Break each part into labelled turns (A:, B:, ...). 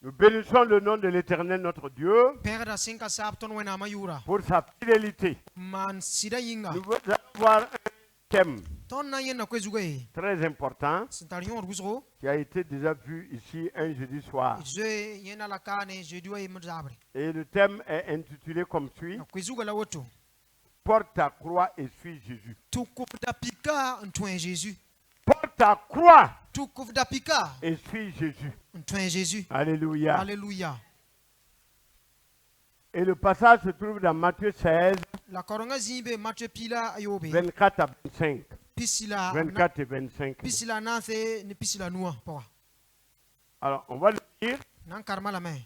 A: Nous bénissons le nom de l'Éternel notre Dieu
B: Pera sinka sabton wena mayura.
A: pour sa fidélité.
B: Man sida yinga.
A: Nous allons voir un thème
B: Ton na yena kwezuge.
A: très important
B: Sintarion rugusro.
A: qui a été déjà vu ici un jeudi soir.
B: Je yena la kane je dois y mzabre.
A: Et le thème est intitulé comme suit:
B: Kwezuga la woto.
A: Porte ta croix et suis Jésus.
B: Tukuf da pika ntwen Jésus.
A: Porte ta croix
B: Tukuf da pika
A: et suis Jésus.
B: ntwen Jésus.
A: Alléluia.
B: Alléluia.
A: Et le passage se trouve dans Matthieu 16,
B: La koronga zimbe Matthieu pila ayobe.
A: 24 à 25.
B: Pisila
A: 24 et 25.
B: pisila nanse ni pisila noa poa.
A: Alors, on va le lire.
B: Nan karma la main.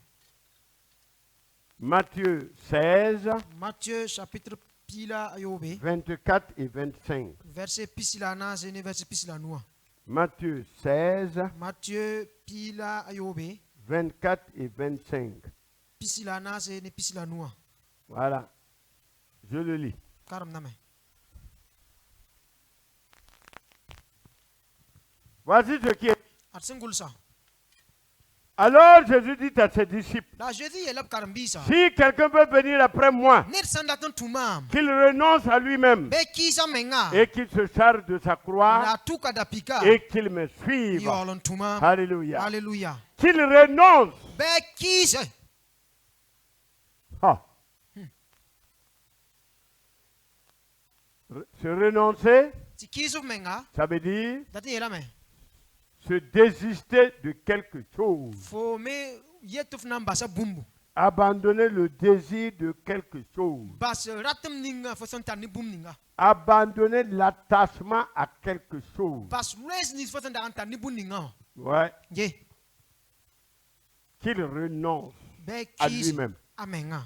A: Matthieu 16,
B: Matthieu chapitre pila ayobe.
A: 24 et 25.
B: Verset pisila nanse ni verset pisila noa.
A: Matthieu 16,
B: Matthieu pila ayobe.
A: 24 et 25.
B: Pisila nanse ni pisila noa.
A: Voilà. Je le lis.
B: Karam na main.
A: Voici ce qui est.
B: Atsingulsa.
A: Alors Jésus dit à ses disciples:
B: La Jésus yelap karambisa.
A: si quelqu'un veut venir après moi,
B: Net sandaton tumam.
A: qu'il renonce à lui-même
B: Be kisa menga.
A: et qu'il se charge de sa croix
B: La tuka da pika.
A: et qu'il me suive.
B: Yolon tumam.
A: Alléluia.
B: Alléluia.
A: Qu'il renonce.
B: Be kisa.
A: Ah. Se renoncer,
B: Ti kisu menga.
A: ça veut dire
B: Dati yelame.
A: se désister de quelque chose.
B: Fo me yetuf nan basa bumbu.
A: Abandonner le désir de quelque chose.
B: Bas ratem ninga fo son tani bum ninga.
A: Abandonner l'attachement à quelque chose.
B: Bas res ni fo son tani bum ninga.
A: Ouais.
B: Ye.
A: Qu'il renonce
B: Be
A: à
B: kisa.
A: lui-même.
B: Amenga.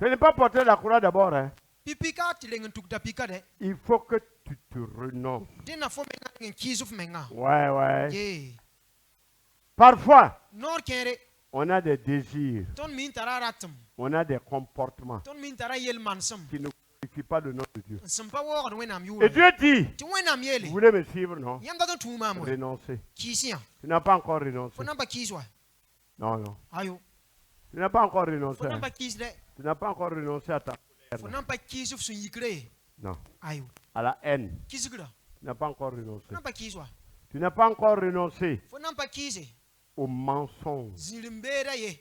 A: Ce n'est pas porter la croix d'abord. Hein.
B: Pipika tilengen tuk da pika de.
A: Il faut que tu te renonces.
B: Dina fo menga ngen kisuf menga.
A: Ouais.
B: Ye.
A: Parfois,
B: Nor kere.
A: on a des désirs,
B: Ton min tara ratem.
A: on a des comportements
B: Ton min tara yel mansam.
A: qui ne glorifient pas le nom de Dieu.
B: Sampa wor wenam yu.
A: Et Dieu dit:
B: Ti wenam
A: vous
B: yele.
A: voulez me suivre, non?
B: Yam da ton tuma mo.
A: Renoncer.
B: Kisia.
A: Tu n'as pas encore renoncé.
B: Fo namba kiswa.
A: Non.
B: Ayo.
A: Tu n'as pas encore renoncé.
B: Fo namba kis de.
A: Tu n'as pas encore renoncé à ta
B: Fo
A: colère.
B: namba kisuf sun yikre.
A: Non.
B: Ayo.
A: À la haine.
B: Kisgra.
A: Tu n'as pas encore renoncé.
B: Fo namba kiswa.
A: Tu n'as pas encore renoncé
B: Fo namba kise.
A: au mensonge.
B: Zilimbera ye.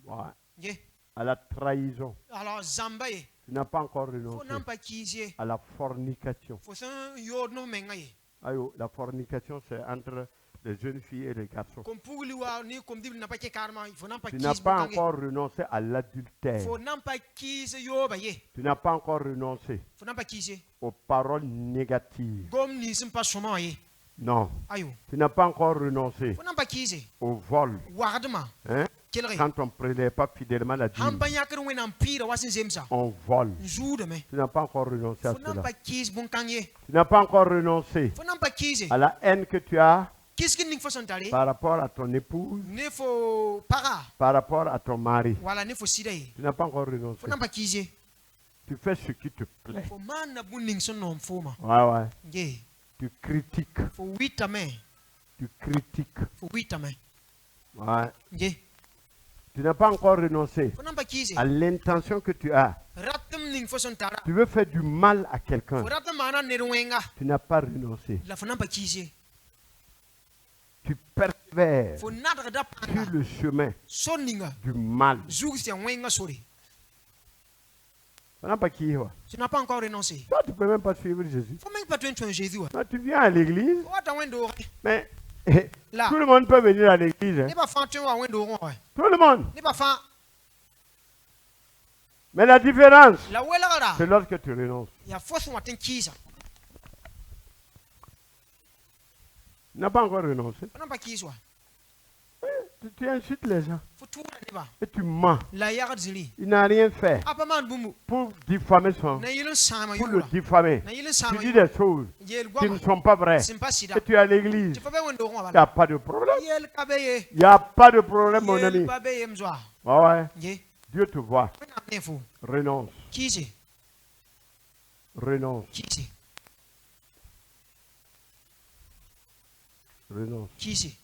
A: Ouais.
B: Ye.
A: À la trahison.
B: Alors zamba ye.
A: Tu n'as pas encore
B: Fo
A: renoncé
B: namba kise.
A: à la fornication.
B: Fo son yod no menga ye.
A: Ayo, la fornication, c'est entre les jeunes filles et les garçons.
B: Kom pugli wa ni kom dibli namba ke karma. Fo namba
A: Tu n'as
B: kis
A: pas
B: bukange.
A: encore renoncé à l'adultère.
B: Fo namba kise yoba ye.
A: Tu n'as pas encore renoncé
B: Fo namba kise.
A: aux paroles négatives.
B: Gom ni simpa soma ye.
A: Non.
B: Ayo.
A: Tu n'as pas encore renoncé
B: Fo namba kise.
A: au vol.
B: Wardma.
A: Hein?
B: Kelre.
A: Quand on ne prélève pas fidèlement la dîme,
B: Hamba yakre wenam pira wasin zemsa.
A: on vole.
B: Njude me.
A: Tu n'as pas encore renoncé à
B: Fo
A: cela.
B: namba kis bunkanye.
A: Tu n'as pas encore renoncé
B: Fo namba kise.
A: à la haine que tu as
B: Kiskin ning fo santare.
A: par rapport à ton épouse,
B: Ne fo para.
A: par rapport à ton mari.
B: Wala ne fo sida ye.
A: Tu n'as pas encore renoncé.
B: Fo namba kise.
A: Tu fais ce qui te plaît.
B: Fo man na buning son nom foma.
A: Ouais.
B: Ye.
A: Tu critiques.
B: Fo wita me.
A: Tu critiques.
B: Fo wita me.
A: Ouais.
B: Ye.
A: Tu n'as pas encore renoncé
B: Fo namba kise.
A: à l'intention que tu as.
B: Ratem ning fo santara.
A: Tu veux faire du mal à quelqu'un.
B: Fo ratem mana nerwenga.
A: Tu n'as pas renoncé.
B: La fo namba kise.
A: Tu persévères
B: Fo nadra da
A: sur
B: panga.
A: le chemin
B: Soninga.
A: du mal.
B: Zoug sia wenga sori.
A: Tu n'as pas qui.
B: Tu n'as pas encore renoncé.
A: Toi, tu ne peux même pas suivre Jésus.
B: Faut même pas tuer Jésus.
A: Toi, tu viens à l'église,
B: What a window.
A: mais
B: Là.
A: tout le monde peut venir à l'église. Hein.
B: N'est pas fan tu vois window.
A: Tout le monde.
B: N'est pas fan.
A: Mais la différence,
B: La wela
A: c'est lorsque tu renonces.
B: Il y a force ou atteint qui ça.
A: Tu n'as pas encore renoncé.
B: On n'a pas qui soit.
A: Tu insultes les gens
B: Faut tout le débat.
A: et tu mens.
B: La yard zili.
A: Il n'a rien fait
B: Ah pas mal boumou.
A: pour diffamer son.
B: Na yilin sama
A: Pour le
B: yura.
A: diffamer.
B: Na yilin
A: Tu
B: sama
A: dis
B: yura.
A: des choses
B: Yel
A: qui
B: gwa.
A: ne sont pas vraies.
B: C'est pas sida.
A: Et tu es à l'église.
B: Tu peux pas window on
A: Il n'y
B: va.
A: a pas de problème.
B: Yel kabeye.
A: Il n'y a pas de problème, mon ami.
B: Yel kabeye mzwa.
A: Ouais.
B: Ye.
A: Dieu te voit.
B: On a rien fou.
A: Renonce.
B: Qui c'est?
A: Renonce.
B: Qui c'est?
A: Renonce.
B: Qui c'est?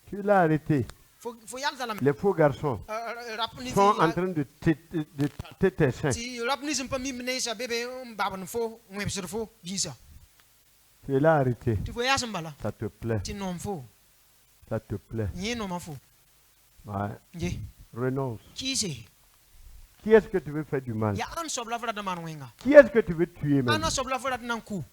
A: Tu l'as arrêté.
B: Faut yal zalam.
A: Les faux garçons
B: Rapni
A: sont en train de tâter tes seins.
B: ti rapni zimpa mi mnesa bebe baban fo ngwebsir fo bisa.
A: Tu l'as arrêté.
B: Tu faut yasam bala.
A: Ça te plaît.
B: Ti nom fo.
A: Ça te plaît.
B: Ni nom ma fo.
A: Ouais.
B: Nge.
A: Renonce.
B: Qui c'est?
A: Qui est-ce que tu veux faire du mal?
B: Ya an sobla fora de man wenga.
A: Qui est-ce que tu veux tuer même?
B: Ana sobla fora de nanku.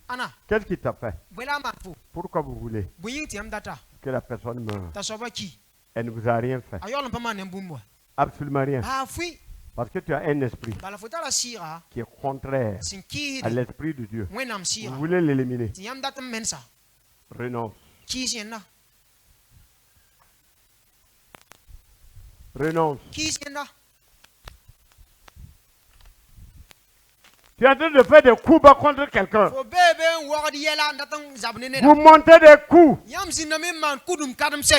B: Ana.
A: Qu'est-ce qui t'a fait?
B: Bwela man fo.
A: Pourquoi vous voulez
B: Buyin ti am data.
A: que la personne meure?
B: Ta soba ki.
A: Elle ne vous a rien fait.
B: Ayol pa man embumbo.
A: Absolument rien.
B: Ah fui.
A: Parce que tu as un esprit
B: Bala fota la sira.
A: qui est contraire
B: Sin ki
A: à l'esprit de Dieu.
B: wenam
A: Vous
B: sira.
A: voulez l'éliminer.
B: Ti am data mensa.
A: Renonce.
B: Qui c'est na?
A: Renonce.
B: Qui c'est na?
A: Tu es en train de faire des coups bas contre quelqu'un.
B: Fo bebe word yela datang zabnene
A: Vous
B: da.
A: montez des coups
B: Yam ziname man kudum kadam se.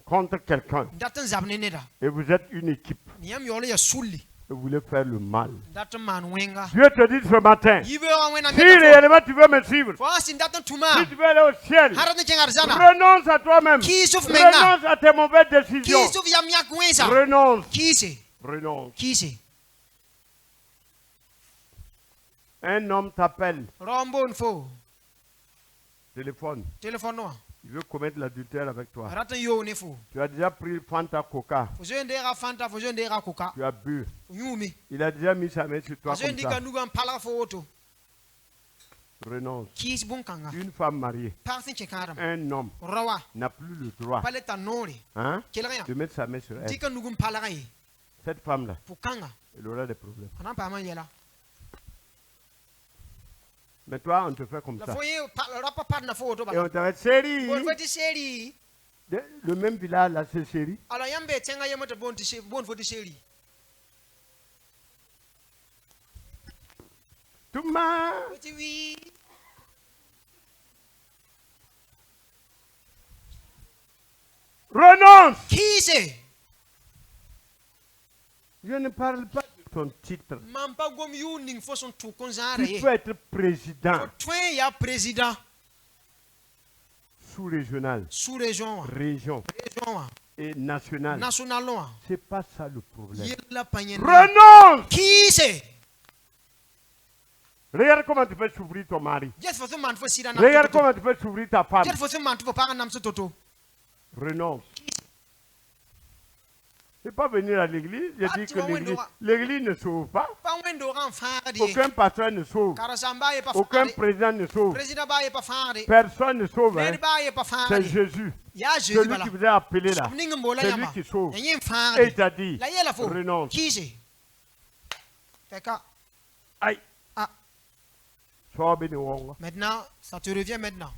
A: contre quelqu'un.
B: Datang zabnene da.
A: Et vous êtes une équipe.
B: Yam yole ya sulli.
A: Et vous voulez faire le mal.
B: Datang man wenga.
A: Dieu te dit ce matin,
B: Yibe wa wena
A: si
B: meta.
A: réellement tu veux me suivre,
B: Fo asin datang tuma.
A: si tu veux aller au ciel,
B: Harat ne cengar zana.
A: renonce à toi-même.
B: Qui souf menga?
A: Renonce à tes mauvaises décisions.
B: Qui souf yam yak wensa.
A: Renonce.
B: Qui c'est?
A: Renonce.
B: Qui c'est?
A: Un homme t'appelle,
B: Rombon fo.
A: téléphone.
B: Téléphone noa.
A: Il veut commettre l'adultère avec toi.
B: Ratan yo ne fo.
A: Tu as déjà pris Fanta Coca.
B: Fo je ndera fanta, fo je ndera coca.
A: Tu as bu.
B: Yumi.
A: Il a déjà mis sa main sur toi
B: Je
A: comme
B: ndika
A: ça.
B: nuga pala fo auto.
A: Renonce.
B: Qui bon kanga.
A: Une femme mariée,
B: Partin chekaram.
A: un homme
B: Rawa.
A: n'a plus le droit
B: Paleta nori.
A: hein,
B: Kelaya.
A: de mettre sa main sur elle.
B: Dika nugum palagai.
A: Cette femme-là,
B: Fukanga.
A: elle aura des problèmes.
B: Anan pa man yela.
A: Mais toi, on te fait comme
B: La
A: ça.
B: foye rapa pat na photo
A: Et
B: ba.
A: on t'arrête, chérie.
B: Bon foti seri.
A: Le même village, là, c'est chérie.
B: Alors yambe tenga yemata bon ti bon foti seri.
A: Touma.
B: Foti wi.
A: Renonce.
B: Qui c'est?
A: Je ne parle pas de ton titre.
B: Mampa gom yu ning fo son tu
A: Tu
B: konzare.
A: peux être président
B: Twen ya président
A: sous-régional,
B: sous-région.
A: région
B: Région.
A: et national.
B: National loin.
A: C'est pas ça le problème.
B: Yela panyen.
A: Renonce.
B: Qui c'est?
A: Regarde comment tu peux s'ouvrir ton mari.
B: Jet fo man fo sida na.
A: Regarde comment tu peux s'ouvrir ta femme.
B: Jet fo man fo pa nam so toto.
A: Renonce. C'est pas venir à l'église. Je
B: Ah,
A: dis
B: tu
A: que
B: vas
A: l'église ne sauve pas.
B: Pa wendo ran faade.
A: Aucun pasteur ne sauve.
B: Karasamba ye pa
A: Aucun
B: faade.
A: président ne sauve.
B: Président ba ye pa faade.
A: Personne ne sauve. hein.
B: Maire ba ye pa
A: C'est
B: faade.
A: Jésus.
B: Ya Jésus
A: Celui
B: bala.
A: qui vous a appelé là.
B: Ning mbola
A: C'est
B: yama.
A: lui qui sauve.
B: Yen
A: Et il
B: faade.
A: t'a dit,
B: La yela fo.
A: renonce.
B: Qui c'est? Feka.
A: Aïe.
B: Ah.
A: Sois béni, Wonga.
B: Maintenant, ça te revient maintenant.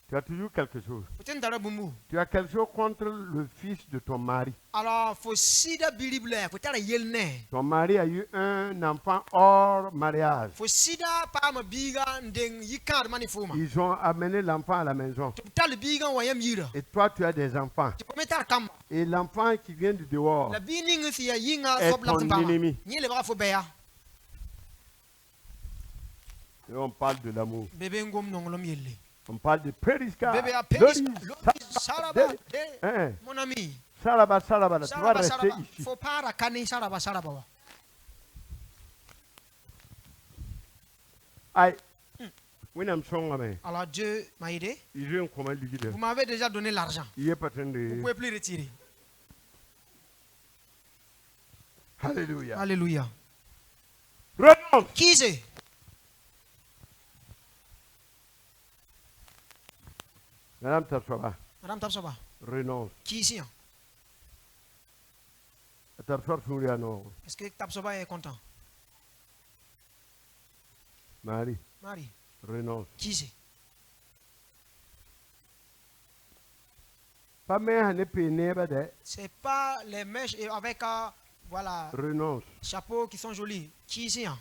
A: Tu as toujours quelque chose.
B: Peut-être dans le boumou.
A: Tu as quelque chose contre le fils de ton mari.
B: Alors, faut sida bilible, faut tala yelne.
A: Ton mari a eu un enfant hors mariage.
B: Faut sida pa ma biga ndeng yikar manifuma.
A: Ils ont amené l'enfant à la maison.
B: Tal biga wayam yira.
A: Et toi, tu as des enfants.
B: Tu peux mettre kam.
A: Et l'enfant qui vient du dehors
B: La bining si ya yinga
A: est
B: fobla
A: ton
B: tamba.
A: ennemi.
B: Ni le bra fo beya.
A: Et on parle de l'amour.
B: Bébé ngom nongolom yelle.
A: On parle de Periska.
B: Bébé a
A: Loris,
B: péris. Saraba.
A: Hein,
B: Mon ami.
A: Saraba, Saraba, tu vas
B: Saraba
A: rester
B: saraba.
A: ici.
B: Faut pas rakani saraba saraba.
A: Aïe. William Songame,
B: Alors Dieu m'a aidé.
A: il veut comment liquider.
B: Vous m'avez déjà donné l'argent.
A: Il est pas train
B: Vous
A: de.
B: pouvez plus retirer.
A: Alléluia.
B: Alléluia.
A: Renonce.
B: Qui c'est?
A: Madame Tapsoba,
B: Madame Tapsoba.
A: renonce.
B: Qui ici? Hein?
A: Tapsoba Souriano,
B: Est-ce que Tapsoba est content?
A: Marie,
B: Marie.
A: renonce.
B: Qui c'est?
A: Pas même ne péné,
B: C'est pas les mèches et avec voilà,
A: renonce.
B: chapeaux qui sont jolis. Qui ici? Hein?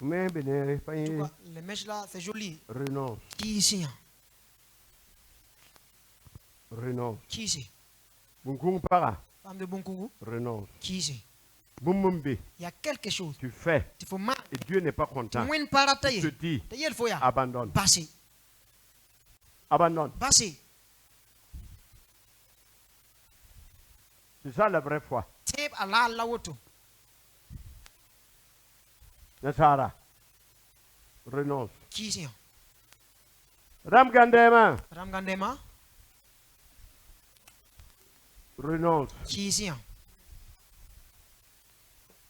A: Mais béné, pas
B: Tu vois, les mèches là, c'est joli.
A: renonce.
B: Qui ici? Hein?
A: Renonce.
B: Qui ici?
A: Bunkum para,
B: Femme de bon goût.
A: renonce.
B: Qui ici?
A: Boumboumbi,
B: Il y a quelque chose.
A: tu fais
B: Il faut mal.
A: et Dieu n'est pas content.
B: Tu pas
A: Je te dis,
B: il faut ya.
A: abandonne.
B: Passer.
A: Abandonne.
B: Passer.
A: C'est ça la vraie foi.
B: Tape ala la woto.
A: Nasara. Renonce.
B: Qui c'est?
A: Ramgandema.
B: Ramgandema.
A: Renonce.
B: Qui c'est?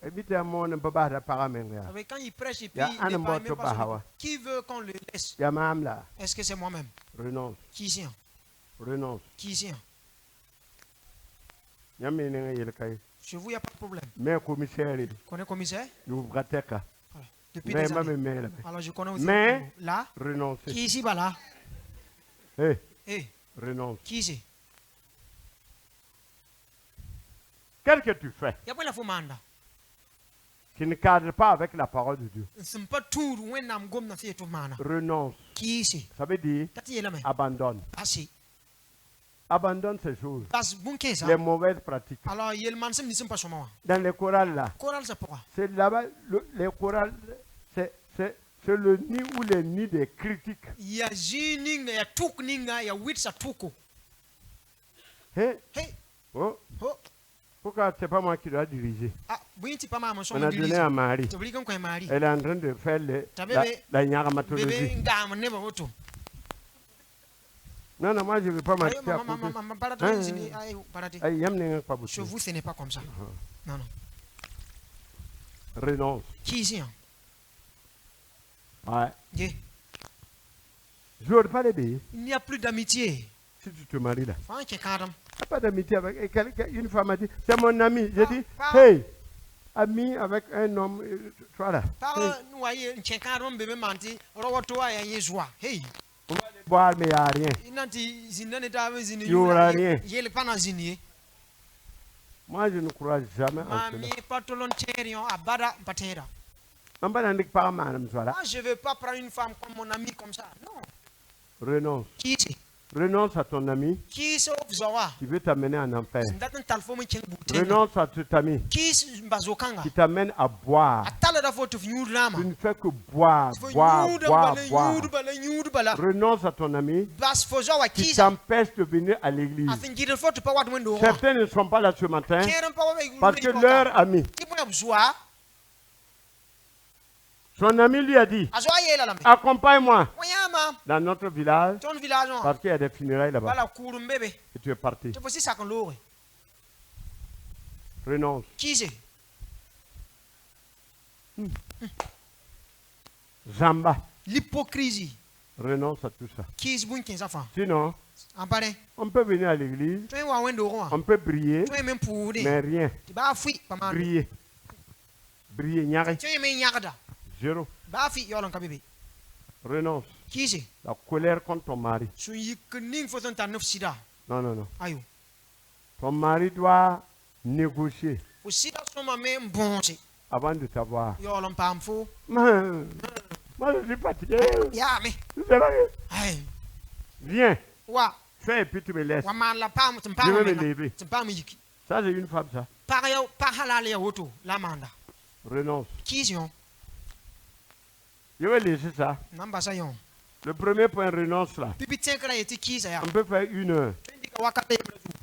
A: Évite un monde un peu bas de paramenga.
B: Quand il prêche et puis
A: Ya
B: il
A: ana
B: n'est pas
A: moto
B: même pas
A: bahawa.
B: son- Qui veut qu'on le laisse?
A: Yamam là.
B: Est-ce que c'est moi-même?
A: Renonce.
B: Qui c'est?
A: Renonce.
B: Qui c'est?
A: Yamine yelkai.
B: Chez vous, il n'y a pas de problème.
A: Mais commissaire,
B: Connais commissaire?
A: nous brateka.
B: Voilà. Depuis
A: Mais
B: des
A: ma
B: années.
A: mère.
B: Alors je connais aussi.
A: Mais-
B: Là,
A: Renoncer.
B: qui ici, bah là?
A: Hé,
B: Eh,
A: renonce.
B: qui c'est?
A: Qu'est-ce que tu fais
B: Il y a pas la fumanda.
A: qui ne cadre pas avec la parole de Dieu?
B: C'est pas tout when I'm going to tout mana.
A: Renonce.
B: Qui c'est?
A: Ça veut dire
B: Tati est là, mais.
A: abandonne.
B: Passer.
A: Abandonne ces choses.
B: Parce que bon, qu'est-ce
A: Les
B: ça?
A: mauvaises pratiques.
B: Alors, il y a le mansem, ils ne sont pas sur moi.
A: Dans les chorales là,
B: Choral, c'est pourquoi?
A: c'est là-bas, les chorales, c'est le nid ou les nids des critiques.
B: Il y a Jining, il y a Tukninga, il y a Witsa Tuko.
A: Hé,
B: Hey,
A: oh,
B: oh,
A: pourquoi c'est pas moi qui dois diriger?
B: ah, oui, tu pas mal,
A: On a donné à Marie.
B: tu oublies qu'on est Marie.
A: Elle est en train de faire
B: Ta
A: la
B: bébé- Bébé,
A: nyaramatologie.
B: ngam, ne pas auto.
A: Non, non, moi je ne veux pas
B: Ayo,
A: m'acheter à
B: maman,
A: couper.
B: maman, parate,
A: Hein,
B: zini, ayo, parate.
A: Aïe, yam n'est pas
B: Chez
A: beaucoup.
B: vous, ce n'est pas comme ça. Non, non.
A: Renonce.
B: Qui ici? Hein?
A: Ouais.
B: Yeah.
A: Je ne veux pas l'aider.
B: Il n'y a plus d'amitié.
A: Si tu te maries là.
B: Enfin, qui est cadre.
A: Il n'y a pas d'amitié avec une femme a dit, c'est mon ami. J'ai dit,
B: Ah.
A: hey, ami avec un homme, voilà.
B: Par
A: Hey,
B: nous, voyez, un chien cadre, bébé menti, robotoa et un joie. Hey,
A: on va aller boire, mais il n'y a rien.
B: il n'a dit, zina n'est pas zini.
A: Il y aura rien.
B: Il n'est pas dans zini.
A: Moi, je ne crois jamais en
B: Mami,
A: cela.
B: pas tout l'ontario, à Bada, Patera.
A: On va aller par madame, voilà.
B: Moi, je ne veux pas prendre une femme comme mon ami comme ça. Non.
A: Renonce.
B: Qui c'est?
A: Renonce à ton ami
B: Qui c'est au Zawa?
A: qui veut t'amener en enfer.
B: Ndatan talfo mwen chen bouteille.
A: Renonce à cet ami
B: Qui c'est Mbazokanga?
A: qui t'amène à boire.
B: Atala da foto nyudu nama.
A: Tu ne fais que boire,
B: Fo
A: boire,
B: nyudu
A: boire,
B: bala,
A: boire.
B: nyudu bala.
A: Renonce à ton ami
B: Bas fo Zawa
A: qui
B: qui ça?
A: t'empêche de venir à l'église.
B: Afin jidel foto pa wadu wendo.
A: Certains ne sont pas là ce matin
B: Keren pa wawe.
A: parce que leur ami,
B: Qui mwen abzoa?
A: son ami lui a dit,
B: Azoa yela lame.
A: accompagne-moi
B: Wanyama.
A: dans notre village
B: Ton village on.
A: parce qu'il y a des funérailles là-bas.
B: Bala kuru mbebe.
A: Et tu es parti.
B: Tu peux si ça qu'on l'aurait.
A: Renonce.
B: Qui c'est?
A: Zamba.
B: L'hypocrisie.
A: Renonce à tout ça.
B: Qui c'est bon 15 enfants?
A: Sinon,
B: En parle.
A: on peut venir à l'église,
B: Tu es wa wendo ro.
A: on peut prier,
B: Tu es même pour des.
A: mais rien.
B: Tu vas fui pas mal.
A: Briller. Briller, nyari.
B: Tu es même nyagda.
A: Zéro.
B: Ba fi yolon ka bébé.
A: Renonce.
B: Qui c'est?
A: La colère contre ton mari.
B: Su yikning fo ton ta neuf sida.
A: Non, non, non.
B: Ayo.
A: Ton mari doit négocier
B: Fo sida so ma même bon c'est.
A: avant de t'avoir.
B: Yolon pam fo.
A: Moi, je suis fatigué.
B: Ya me.
A: C'est vrai.
B: Ay.
A: Viens,
B: Wa
A: fais et puis tu me laisses.
B: wa man la pam tum
A: Je
B: pam.
A: vais me lever.
B: Tum pam yiki.
A: Ça, c'est une femme, ça.
B: Par yo par halal ya woto la manda.
A: Renonce.
B: Qui c'est on?
A: Je vais laisser ça.
B: Namba sa yon.
A: Le premier point, renonce là.
B: Pipi tiens yeti qui ça ya.
A: On peut faire 1 heure.
B: Wakate.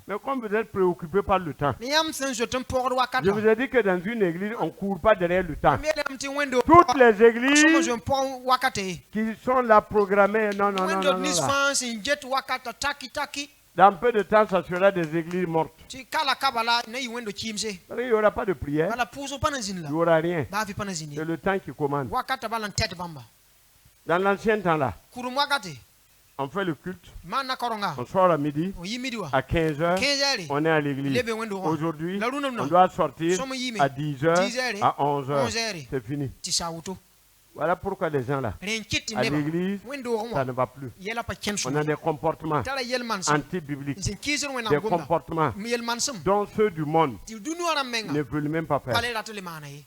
A: Mais comme vous êtes préoccupé par le temps,
B: Ni am sen je tum por wakata.
A: je vous ai dit que dans une église, on ne court pas derrière le temps.
B: Mais am ti wendo.
A: Toutes les
B: Somo
A: églises
B: je por wakate.
A: qui sont là programmées, non, non, non,
B: Wendo
A: non, non,
B: nis
A: là.
B: fans in jet wakata taki taki.
A: Dans peu de temps, ça sera des églises mortes.
B: Ti kala kabala na yi wendo chimse.
A: Il n'y aura pas de prière,
B: Bala puso panazin
A: il
B: la.
A: n'y aura rien.
B: Ba fi panazin
A: C'est
B: ni.
A: le temps qui commande.
B: Wakata balan tete bamba.
A: Dans l'ancien temps là,
B: Kurum wakate.
A: on fait le culte,
B: Man koronga.
A: on sort à midi,
B: O yimidi wa.
A: à 15h,
B: 15 heures.
A: on est à l'église.
B: Lebe wendo wa.
A: Aujourd'hui,
B: La luna
A: on
B: na.
A: doit sortir
B: Somo yime.
A: à 10h,
B: 10h,
A: à 11h.
B: 11h.
A: C'est fini.
B: Ti sawuto.
A: Voilà pourquoi les gens là,
B: Renkiti
A: à
B: neba.
A: l'église,
B: Wendo
A: ça
B: wa.
A: ne va plus.
B: Yela pa kensu.
A: On a des comportements
B: Tala yelman sam.
A: anti-bibliques,
B: Zin kizir wena
A: des
B: gomba.
A: comportements
B: Mi yelman sam.
A: dont ceux du monde
B: Ti dunu ara menga.
A: ne veulent même pas faire.
B: Pale ratele mana yi.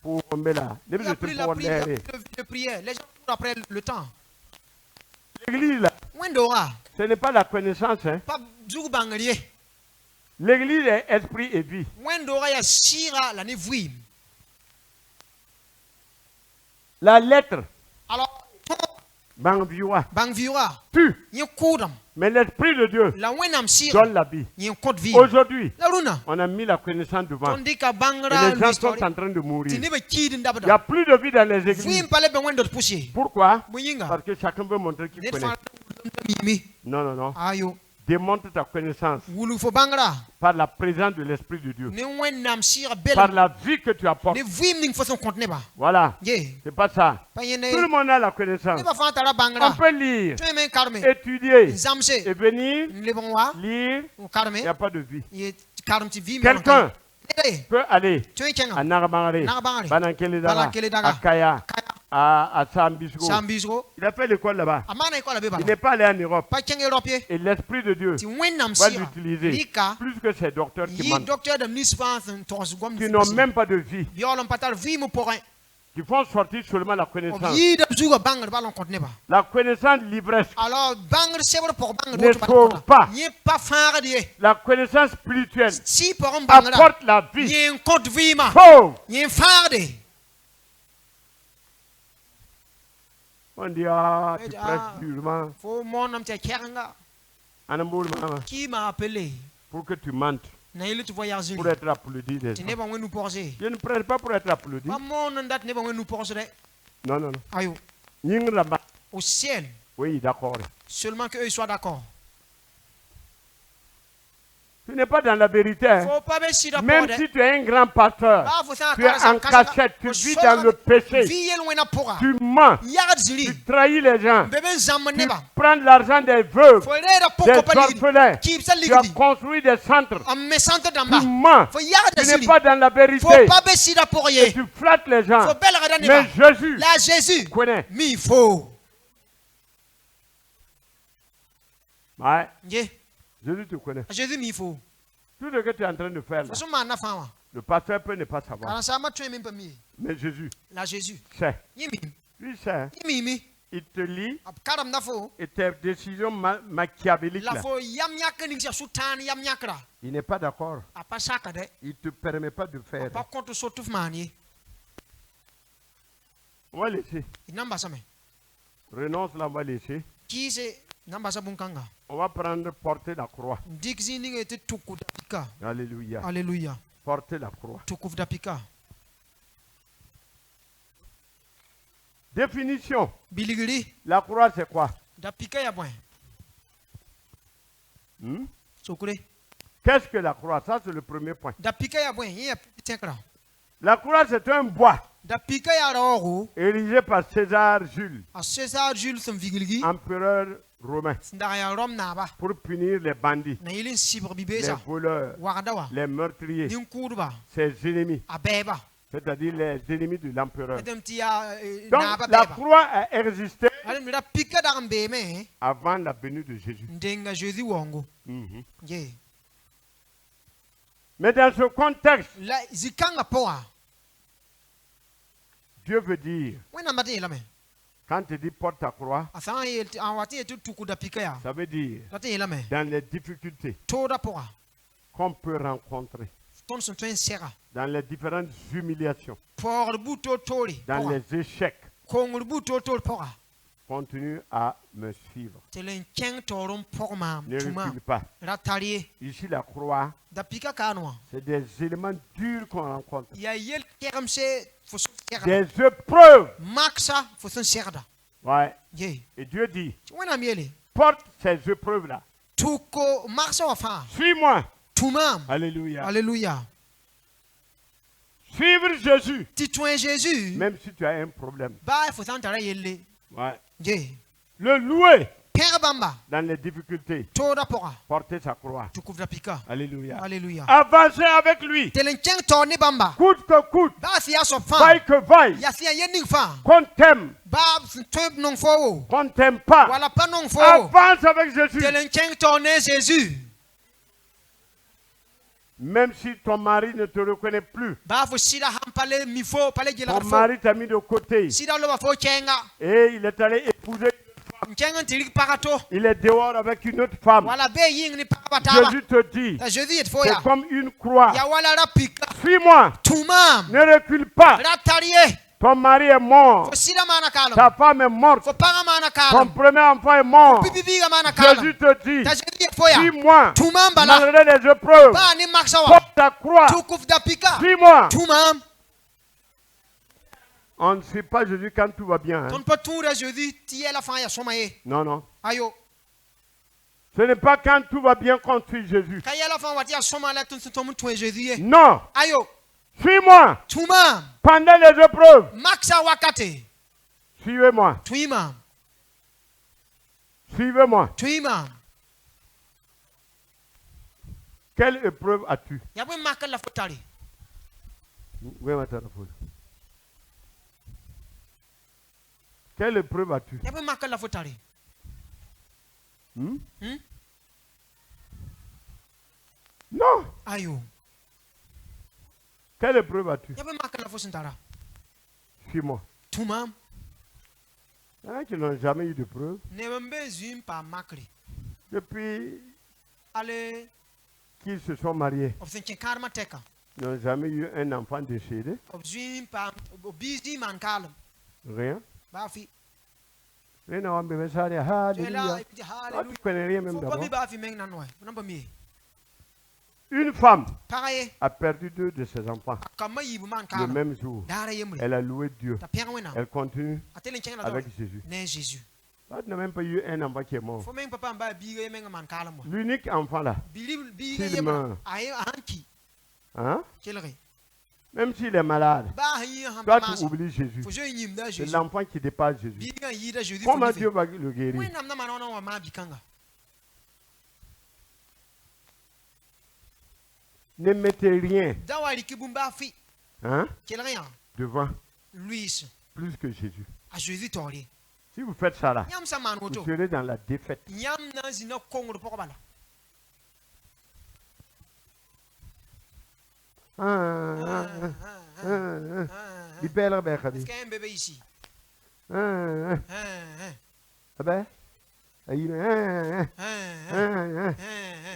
A: Pour tomber là,
B: Il n'y a plus la prière, de prière. Les gens courent après le temps.
A: l'église là,
B: Wendora,
A: ce n'est pas la connaissance, hein.
B: pas Zoubangalie.
A: L'église est esprit et vie.
B: wendora ya sira la ne vuim.
A: La lettre,
B: Alors
A: bang viwa,
B: bang viura
A: tue.
B: yin kudam
A: Mais l'esprit de Dieu
B: la wenam sira
A: donne la vie.
B: yin kod vi.
A: Aujourd'hui,
B: La runa
A: on a mis la connaissance devant.
B: tondika
A: Et
B: bangra
A: les gens sont
B: l'histoire.
A: en train de mourir.
B: Tini be kid
A: Il n'y
B: ndabada.
A: a plus de vie dans les églises.
B: Vuim pale be wendot pushi.
A: Pourquoi?
B: Muyinga.
A: Parce que chacun veut montrer qu'il
B: Net
A: connaît.
B: fa mimi.
A: Non, non, non.
B: Ayo.
A: Démontre ta connaissance
B: Wulu fo bangra.
A: par la présence de l'Esprit de Dieu.
B: Ne wenam sira
A: Par
B: bel.
A: la vie que tu apportes.
B: Ne vuim ning façon contene ba.
A: Voilà.
B: Ye.
A: C'est pas ça.
B: Pa yene.
A: Tout le monde a la connaissance.
B: Ne ba fa tara
A: On
B: bangra.
A: peut lire,
B: Tu men karme.
A: étudier
B: Zamse.
A: et venir
B: Le bon wa.
A: lire.
B: Karme.
A: Il n'y a pas de vie.
B: Ye karme ti vi.
A: Quelqu'un
B: Eh.
A: peut aller
B: Tu es kenga.
A: à Narabangare,
B: Narabangare,
A: Banankeledaga,
B: Banankeledaga,
A: à Kaya,
B: Kaya.
A: à Sambisgo.
B: Sambisgo.
A: Il a fait l'école là-bas.
B: Amana ikola beba.
A: Il n'est pas allé en Europe.
B: Pa kenga europie.
A: Et l'Esprit de Dieu
B: Ti wenam
A: va
B: sira.
A: l'utiliser
B: Lika.
A: plus que ces docteurs qui
B: Yi
A: mentent,
B: docteur de nisfans tos gom.
A: qui n'ont même pas de vie,
B: Biolom patal vi mu porin.
A: qui font sortir seulement la connaissance.
B: Yi de zuga bangra balon contene ba.
A: La connaissance livresque,
B: Alors bangra sebre pour bangra
A: Ne sauve pas.
B: Yi pa fara die.
A: la connaissance spirituelle
B: Si pour un bangra.
A: apporte la vie.
B: Yi en compte vi ma.
A: Pauvre.
B: Yi fara de.
A: On dit, ah, tu
B: Ah.
A: prêches durement.
B: Fo monam te keranga.
A: Anamboul, maman,
B: Qui m'a appelé?
A: pour que tu mentes,
B: Na ile tu voyage.
A: pour être applaudi des
B: Tu
A: gens.
B: n'es pas nous porger.
A: Je ne prêche pas pour être applaudi.
B: Pas mon date n'est pas nous porger.
A: Non, non, non.
B: Ayo.
A: Ying là-bas.
B: Au ciel.
A: Oui, d'accord.
B: Seulement qu'eux soient d'accord.
A: Tu n'es pas dans la vérité. Hein.
B: Faut pas baisser d'accord.
A: Même si tu es un grand pasteur,
B: Ah, faut ça.
A: tu es en cachette, tu vis dans le péché,
B: Vie loin na pora.
A: tu mens,
B: Yard zili.
A: tu trahis les gens,
B: Bébé zamane
A: tu
B: ba.
A: prends l'argent des veuves,
B: Faut aider à
A: des
B: poko pa ligi.
A: orphelins,
B: Qui ça
A: tu as
B: ligi.
A: construit des centres,
B: En me sente dans
A: tu
B: bas.
A: mens,
B: Faut yard
A: tu n'es
B: zili.
A: pas dans la
B: Faut
A: vérité,
B: pas baisser d'accord
A: et
B: yé.
A: tu flattes les gens.
B: Faut belle regarder
A: Mais
B: ba.
A: Jésus
B: Là Jésus.
A: connaît.
B: Mi faut.
A: Ouais,
B: Yé.
A: Jésus te connaît.
B: Jésus mi faut.
A: Tout ce que tu es en train de faire là,
B: Façon ma na fama.
A: le pasteur peut ne pas savoir.
B: Quand ça m'a tué même pas mi.
A: Mais Jésus
B: Là Jésus.
A: sait.
B: Yimi.
A: Lui sait.
B: Yimi.
A: Il te lit
B: Karam na fo.
A: et tes décisions machiavéliques
B: La
A: là,
B: fo yam yak ning sa sultan yam yakra.
A: il n'est pas d'accord.
B: A pas saka de.
A: Il ne te permet pas de faire.
B: Pas contre sotouf mani.
A: On va laisser.
B: Inamba same.
A: Renonce là, on va laisser.
B: Qui c'est namba sa bunkanga.
A: On va prendre porter la croix.
B: Dixi ning était tuku dapika.
A: Alléluia.
B: Alléluia.
A: Porter la croix.
B: Tuku dapika.
A: Définition.
B: Biligiri.
A: La croix, c'est quoi?
B: Dapika ya point. Sokure.
A: Qu'est-ce que la croix? Ça, c'est le premier point.
B: Dapika ya point. Y'a tiens
A: La croix, c'est un bois
B: Dapika ya roro.
A: érigé par César Jules,
B: A César Jules son vigiligi.
A: empereur romain,
B: Ndara ya rom naba.
A: pour punir les bandits,
B: Na yilin sibre
A: les
B: bibesa.
A: voleurs,
B: Wagadawa.
A: les meurtriers,
B: Nin kurba.
A: ses ennemis,
B: Abeba.
A: c'est-à-dire les ennemis de l'empereur.
B: Edem tia
A: Donc,
B: naba
A: la
B: beba.
A: croix a existé
B: Ale mira pika da mbe me.
A: avant la venue de Jésus.
B: Ndenga Jésus wongo.
A: Mhm.
B: Ye.
A: Mais dans ce contexte,
B: La zikanga poa.
A: Dieu veut dire,
B: Wena mate la me.
A: quand il dit porte ta croix,
B: Asan ye awati etu tuku da pika ya.
A: ça veut dire
B: Lati la me.
A: dans les difficultés
B: Toda poa.
A: qu'on peut rencontrer,
B: Ton son tuen sera.
A: dans les différentes humiliations,
B: Por buto tori.
A: dans les échecs,
B: Kongul buto tori poa.
A: continue à me suivre.
B: Telen keng torum porma.
A: Ne
B: Tuma.
A: recule pas.
B: Ratari.
A: Ici, la croix,
B: Da pika kanwa.
A: c'est des éléments durs qu'on rencontre.
B: Ya yel kerem se fusun serda.
A: Des épreuves.
B: Maxa fusun serda.
A: Ouais.
B: Ye.
A: Et Dieu dit,
B: Wena miele.
A: porte ces épreuves-là.
B: Tuko maxa wa fa.
A: Suis-moi.
B: Tumam.
A: Alléluia.
B: Alléluia.
A: Suivre Jésus,
B: Titouin Jésus.
A: même si tu as un problème.
B: Ba fusun tara yelle.
A: Ouais.
B: Ye.
A: Le louer
B: Père Bamba.
A: dans les difficultés.
B: Toda pora.
A: Porter sa croix.
B: Tu couvres la pika.
A: Alléluia.
B: Alléluia.
A: Avancer avec lui.
B: Telen keng torne Bamba.
A: Coûte que coûte.
B: Ba si ya so fa.
A: Vaille que vaille.
B: Ya si ya yening fa.
A: Qu'on t'aime.
B: Ba tweb non fo.
A: Qu'on t'aime pas.
B: Wala pas non fo.
A: Avance avec Jésus.
B: Telen keng torne Jésus.
A: Même si ton mari ne te reconnaît plus.
B: Ba fo sida ham pale mi fo pale gela
A: Ton
B: fo.
A: mari t'a mis de côté.
B: Sida lo ba fo kenga.
A: Et il est allé épouser une
B: Nkengan tirik pakato.
A: il est dehors avec une autre femme.
B: Wala be ying ni pakataba.
A: Jésus te dit,
B: Jésus est
A: c'est
B: foya.
A: comme une croix.
B: Ya wala rapika.
A: Suis-moi,
B: Tumam.
A: ne recule pas.
B: Ratarie.
A: Ton mari est mort,
B: Fo sida mana kalam.
A: ta femme est morte,
B: Fo panga mana
A: ton
B: kalam.
A: premier enfant est mort.
B: Bibiga mana kalam.
A: Jésus te dit,
B: Ta Jésus est foya.
A: suis-moi,
B: Tumam bala.
A: malgré les épreuves,
B: Ba ni maksawa.
A: porte ta croix,
B: Tukuf da pika.
A: suis-moi.
B: Tumam.
A: On ne suit pas Jésus quand tout va bien. hein.
B: Ton pas tout Jésus tiye la fin ya somaye.
A: Non, non.
B: Ayo.
A: Ce n'est pas quand tout va bien qu'on suit Jésus.
B: Kaya la fin wati ya soma la ton ton ton Jésus.
A: Non,
B: Ayo.
A: suis-moi
B: Tumam.
A: pendant les épreuves.
B: Maksa wakate.
A: Suivez-moi,
B: Tuimam.
A: suivez-moi.
B: Tuimam.
A: Quelle épreuve as-tu?
B: Yabwe makal la fotari.
A: Oui, maintenant, faut- Quelle épreuve as-tu?
B: Yabwe makal la fotari.
A: Hmm?
B: Hmm?
A: Non.
B: Ayo.
A: Quelle épreuve as-tu?
B: Yabwe makal la fosintara.
A: Suis-moi.
B: Tumam.
A: Il y en a qui n'ont jamais eu de preuve.
B: Nebembe zuim pa makri.
A: Depuis
B: Ale
A: qu'ils se sont mariés,
B: obsinkin karma teka.
A: ils n'ont jamais eu un enfant décédé.
B: Obzuim pa obizi man kalm.
A: Rien.
B: Bafi.
A: Rien à voir, bébé, ça,
B: Tu es là
A: alléluia.
B: et puis
A: Ah,
B: hallelujah.
A: tu connais rien même
B: Faut pas
A: d'abord.
B: mi bafi meng nanoi. Namba mi.
A: Une femme
B: Pareil.
A: a perdu 2 de ses enfants
B: Kama yibu man
A: le
B: kalm.
A: même jour.
B: Dara yemre.
A: Elle a loué Dieu.
B: Ta piang wena.
A: Elle continue
B: Atelen kenga na
A: avec
B: do.
A: Jésus.
B: Ne Jésus.
A: Là, tu n'as même pas eu un enfant qui est mort.
B: Faut meng papa mba biga meng man kalm.
A: L'unique enfant là,
B: Bili biga
A: S'il
B: yemre.
A: meurt.
B: Aye anki.
A: hein?
B: Kelre.
A: Même s'il est malade,
B: Ba hi ham
A: toi
B: pa
A: tu oublies Jésus.
B: Faut je yim da
A: C'est
B: Jésus.
A: l'enfant qui dépasse Jésus.
B: Biga yida Jésus.
A: Comment Dieu va le guérir?
B: Wena na manona wa ma bikanga.
A: Ne mettez rien,
B: Dawali kibumba fi.
A: hein,
B: Kelre ya.
A: devant
B: Luis.
A: plus que Jésus.
B: A Jésus tori.
A: Si vous faites ça là,
B: Nyam sa man
A: vous
B: woto.
A: serez dans la défaite.
B: Nyam na zina kongro poko bala.
A: Il perd la bête.
B: Est-ce qu'il y a un bébé ici?
A: Ah ben, il
B: Ah,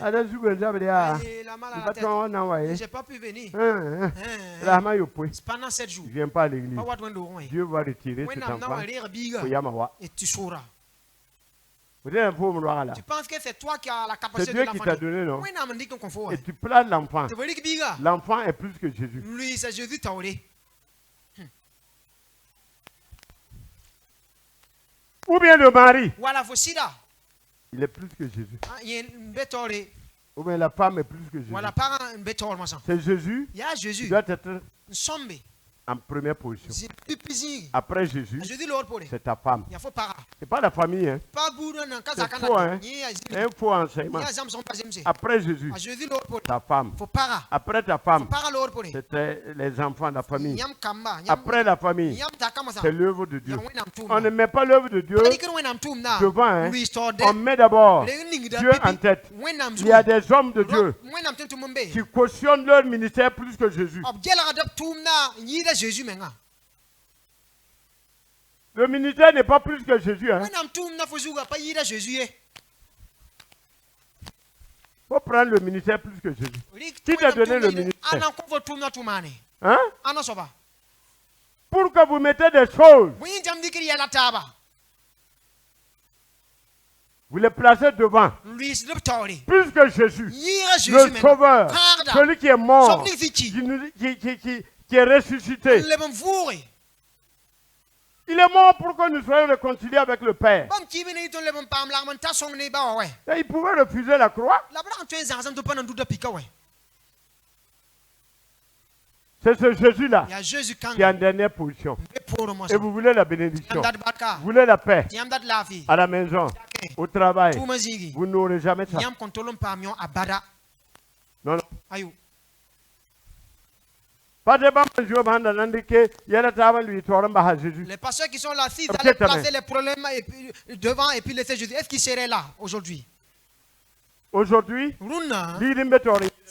A: ada zuwa zabe ya.
B: il a mal à la
A: Pas
B: tête.
A: trop na waye.
B: J'ai pas pu venir.
A: La ma yo poe.
B: C'est pendant 7 jours.
A: Je viens pas à l'église.
B: Pas what wendo ouais.
A: Dieu va retirer
B: When
A: cet
B: I'm now
A: enfant.
B: a rire biga
A: Au Yamawa.
B: et tu sauras.
A: Vous êtes un pauvre noir là.
B: Tu penses que c'est toi qui as la
A: C'est
B: capacité
A: Dieu
B: de
A: qui
B: l'enfant?
A: t'a donné, non?
B: When I'm dit qu'on confond.
A: Et tu plains l'enfant.
B: Tu veux dire que biga?
A: L'enfant est plus que Jésus.
B: Lui c'est Jésus tauré.
A: Ou bien le mari,
B: Voilà fosida.
A: il est plus que Jésus.
B: Il y a un bétoré.
A: Ou bien la femme est plus que Jésus.
B: Voilà parent un bétor moi ça.
A: C'est Jésus
B: Il y a
A: qui
B: Jésus.
A: doit être
B: Sombe.
A: en première position.
B: C'est plus pisi.
A: Après Jésus,
B: Jésus l'autre pour lui.
A: c'est ta femme.
B: Il faut para.
A: C'est pas la famille, hein.
B: Pas bourre nan kaza
A: C'est faux, hein.
B: kana. Ni azimi.
A: Un faux enseignement.
B: Ni azam son pas zemse.
A: Après Jésus,
B: A Jésus l'autre pour lui.
A: ta femme.
B: Faut para.
A: Après ta
B: Faut
A: femme,
B: para l'autre pour lui.
A: c'était les enfants de la famille.
B: Nyam kamba.
A: Après la famille,
B: Nyam takama ça.
A: c'est l'œuvre de Dieu.
B: Yang wenam tum.
A: On ne met pas l'œuvre de Dieu
B: Pas que wenam tum na.
A: devant, hein.
B: Restore
A: On met d'abord
B: Le ning da
A: Dieu en tête.
B: Wenam
A: Il y a des hommes de Dieu
B: Wenam tum tumbe.
A: qui cautionnent leur ministère plus que Jésus.
B: Objela adap tum na. Yida Jésus menga.
A: Le ministère n'est pas plus que Jésus. Hein.
B: Wenam tum na fozuga pas yida Jésus eh.
A: Faut prendre le ministère plus que Jésus. Qui t'a donné le ministère?
B: Ana ko tum na tumane.
A: Hein?
B: Ana soba.
A: Pour que vous mettez des choses,
B: Wen jam dikiri ya la taba.
A: vous les placez devant.
B: Lui c'est le tauri.
A: Plus que Jésus.
B: Yira Jésus
A: Le
B: menga.
A: sauveur.
B: Parda.
A: Celui qui est mort.
B: Sobni fichi.
A: Qui est ressuscité.
B: Le bon vouri.
A: Il est mort pour que nous soyons réconciliés avec le Père.
B: Bam kibi ne iton le bon pam la man ta song ne ba ouais.
A: Et il pouvait refuser la croix.
B: La bra tu en zam to panan duda pika ouais.
A: C'est ce Jésus-là
B: Ya Jésus kan.
A: qui est en dernière position.
B: Pour moi.
A: Et vous voulez la bénédiction.
B: Yam dat baka.
A: Vous voulez la paix
B: Yam dat lafi.
A: à la maison, au travail.
B: Tu mazigi.
A: Vous n'aurez jamais ça.
B: Yam kontolom pamion abada.
A: Non, non.
B: Ayo.
A: Pas de bon jour, il y a la lui à Jésus.
B: Les pasteurs qui sont là, s'ils
A: Ok,
B: allaient
A: t'as
B: placer les problèmes et puis, devant et puis laisser Jésus, est-ce qu'ils seraient là aujourd'hui?
A: Aujourd'hui,
B: Runa,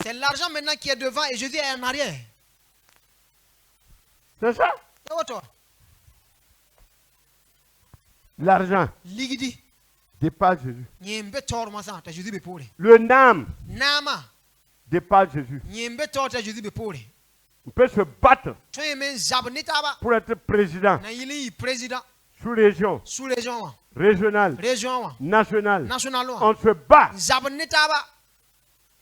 B: c'est l'argent maintenant qui est devant et Jésus est en arrière.
A: c'est ça?
B: Et autre,
A: L'argent.
B: ligidi.
A: dépasse Jésus.
B: Nyembe tor ma sa ta Jésus be pole.
A: Le nam
B: Nama
A: dépasse Jésus.
B: nyembe tor ta Jésus be pole.
A: On peut se battre
B: Tsoye men zabnita ba.
A: pour être président,
B: Na yili président
A: sous-région,
B: sous région wa.
A: régional,
B: Région wa.
A: national.
B: National wa.
A: On se bat
B: Zabnita ba.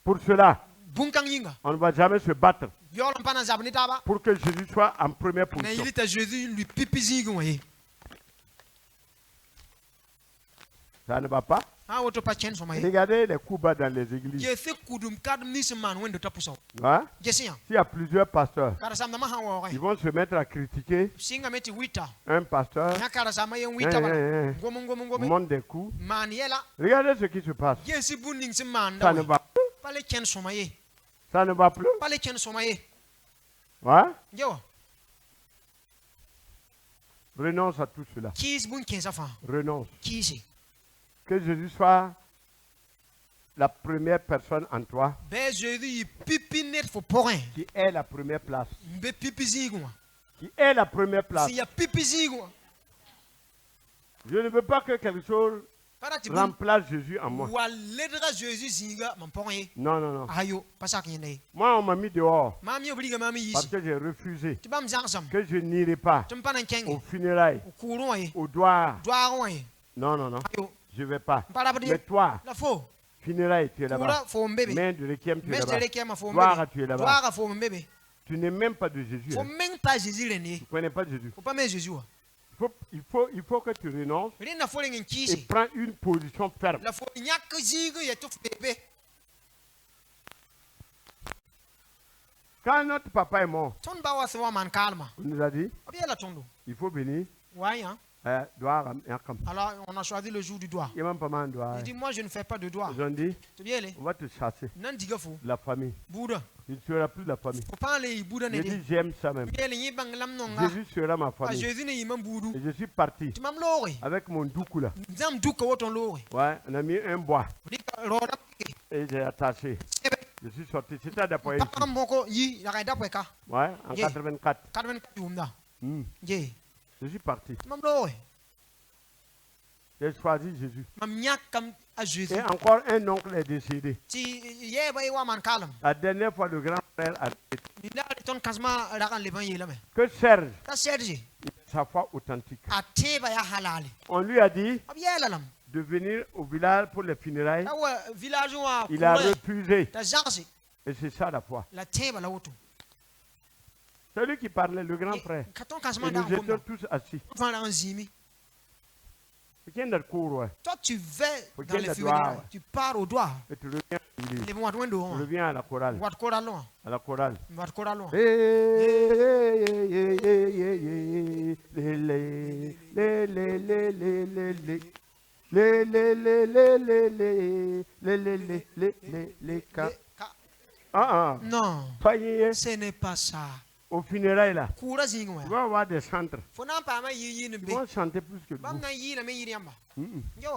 A: pour cela.
B: Bunkang yinga.
A: On ne va jamais se battre
B: Yolom pana zabnita ba.
A: pour que Jésus soit en première
B: Na
A: position.
B: yili ta Jésus lui pipizi gwe.
A: Ça ne va pas.
B: Ha woto pa chen soma ye.
A: Regardez les coups bas dans les églises.
B: Je se kudum kadum nisman wendo tapuso.
A: Hein?
B: Jesiya.
A: S'il y a plusieurs pasteurs,
B: Kara sam dama ha wo
A: ils vont se mettre à critiquer
B: singa meti wita.
A: un pasteur,
B: Na kara sama yen wita ba. Gomo.
A: monte des coups.
B: Man yela.
A: Regardez ce qui se passe.
B: Yesi buning si man
A: Ça ne
B: da.
A: va plus.
B: Pale chen soma ye.
A: Ça ne va plus.
B: Pale chen soma ye.
A: Hein?
B: Yo.
A: Renonce à tout cela.
B: Kis bun kensa fa.
A: Renonce.
B: Kisi.
A: Que Jésus soit la première personne en toi
B: Be Jésus pipi net fo porin.
A: qui est la première place.
B: Be pipi zigu.
A: Qui est la première place.
B: Si ya pipi zigu.
A: Je ne veux pas que quelque chose
B: Para ti bun.
A: remplace Jésus en moi.
B: Wa ledra Jésus zinga man porin ye.
A: Non, non, non.
B: Ayo, pasak yende.
A: Moi, on m'a mis dehors
B: Mami obliga mami
A: parce
B: yisi.
A: que j'ai refusé
B: Ti bam zangsam.
A: que je n'irai pas
B: Tum panan
A: aux
B: kenge.
A: funérailles,
B: Kurun ye.
A: aux doigts.
B: Doaron ye.
A: Non, non, non.
B: Ayo.
A: Je ne vais pas.
B: Para
A: Mais
B: bade.
A: toi,
B: La fo.
A: funérailles, tu es
B: Kura
A: là-bas.
B: fo mbebe.
A: Main de requiem, tu es
B: Mes
A: là-bas.
B: de kema fo
A: Gloire,
B: mbebe.
A: tu es là-bas.
B: Doara fo mbebe.
A: Tu n'es même pas de Jésus.
B: Fo
A: Hein.
B: même pas Jésus le
A: Tu
B: ne.
A: ne connais pas Jésus.
B: Faut pas mettre Jésus. wa.
A: Il faut que tu renonces
B: Rien na fo lengen
A: et
B: kisi.
A: prends une position ferme.
B: La fo nyak zigu ye tuf bebe.
A: Quand notre papa est mort,
B: Ton ba wa se wa man kalma.
A: on nous a dit,
B: Abi la tondo.
A: il faut venir.
B: Ouais hein. Alors on a choisi le jour du doigt.
A: Il
B: Il dit moi je ne fais pas de doigt.
A: Ils ont dit,
B: Tu bien les.
A: on va te chasser
B: Nan diga fo.
A: de la famille.
B: Bouddha.
A: Tu ne seras plus de la famille.
B: Faut pas aller Bouddha ne
A: J'ai
B: de.
A: dit, j'aime ça même.
B: Bien les bang lam nonga.
A: Jésus sera ma
B: Ah
A: famille.
B: Jésus ne yimam boudou.
A: Et je suis parti
B: Tu m'am lori.
A: avec mon doukou là.
B: Zam duka woton lori.
A: Ouais, on a mis un bois
B: Dika roda.
A: et j'ai attaché. Je suis sorti. C'était à Dapoye.
B: Papa moko yi la kaida pweka.
A: Ouais, en
B: Yeah.
A: 84.
B: 84 umda. Je.
A: Je suis parti.
B: Mam lori.
A: J'ai choisi Jésus.
B: Mam nyak kam a Jésus.
A: Et encore un oncle est décédé.
B: Ti ye ba wa man kalam.
A: La dernière fois, le grand frère a dit
B: Ni da ton kasma rakan leban yi lame.
A: que Serge,
B: Ta Serge.
A: sa foi authentique.
B: A teba ya halali.
A: On lui a dit
B: Ab ye lalam.
A: de venir au village pour les funérailles.
B: Ta wa village wa.
A: Il a refusé.
B: Ta jansi.
A: Et c'est ça la foi.
B: La teba la woto.
A: Celui qui parlait, le grand frère.
B: Katon
A: Et
B: kasma da
A: nous étions
B: komda.
A: tous assis.
B: Van la zimi.
A: C'est qui est dans le cours, ouais.
B: Toi, tu vas
A: Faut
B: dans
A: qu'il y ait
B: les
A: le
B: funérailles.
A: doigt, ouais.
B: Tu pars au doigt.
A: Et tu reviens à l'église.
B: Les mois de window.
A: Tu reviens à la chorale.
B: Wat koralo.
A: À la chorale.
B: Wat koralo. Non, ce n'est pas ça.
A: Au funérail là,
B: Kura zingwa.
A: tu vas avoir des centres.
B: Faut n'en pas ma yi ne
A: Ils
B: be.
A: vont chanter plus que
B: Bam
A: vous.
B: na yi na me yi yamba. Yo.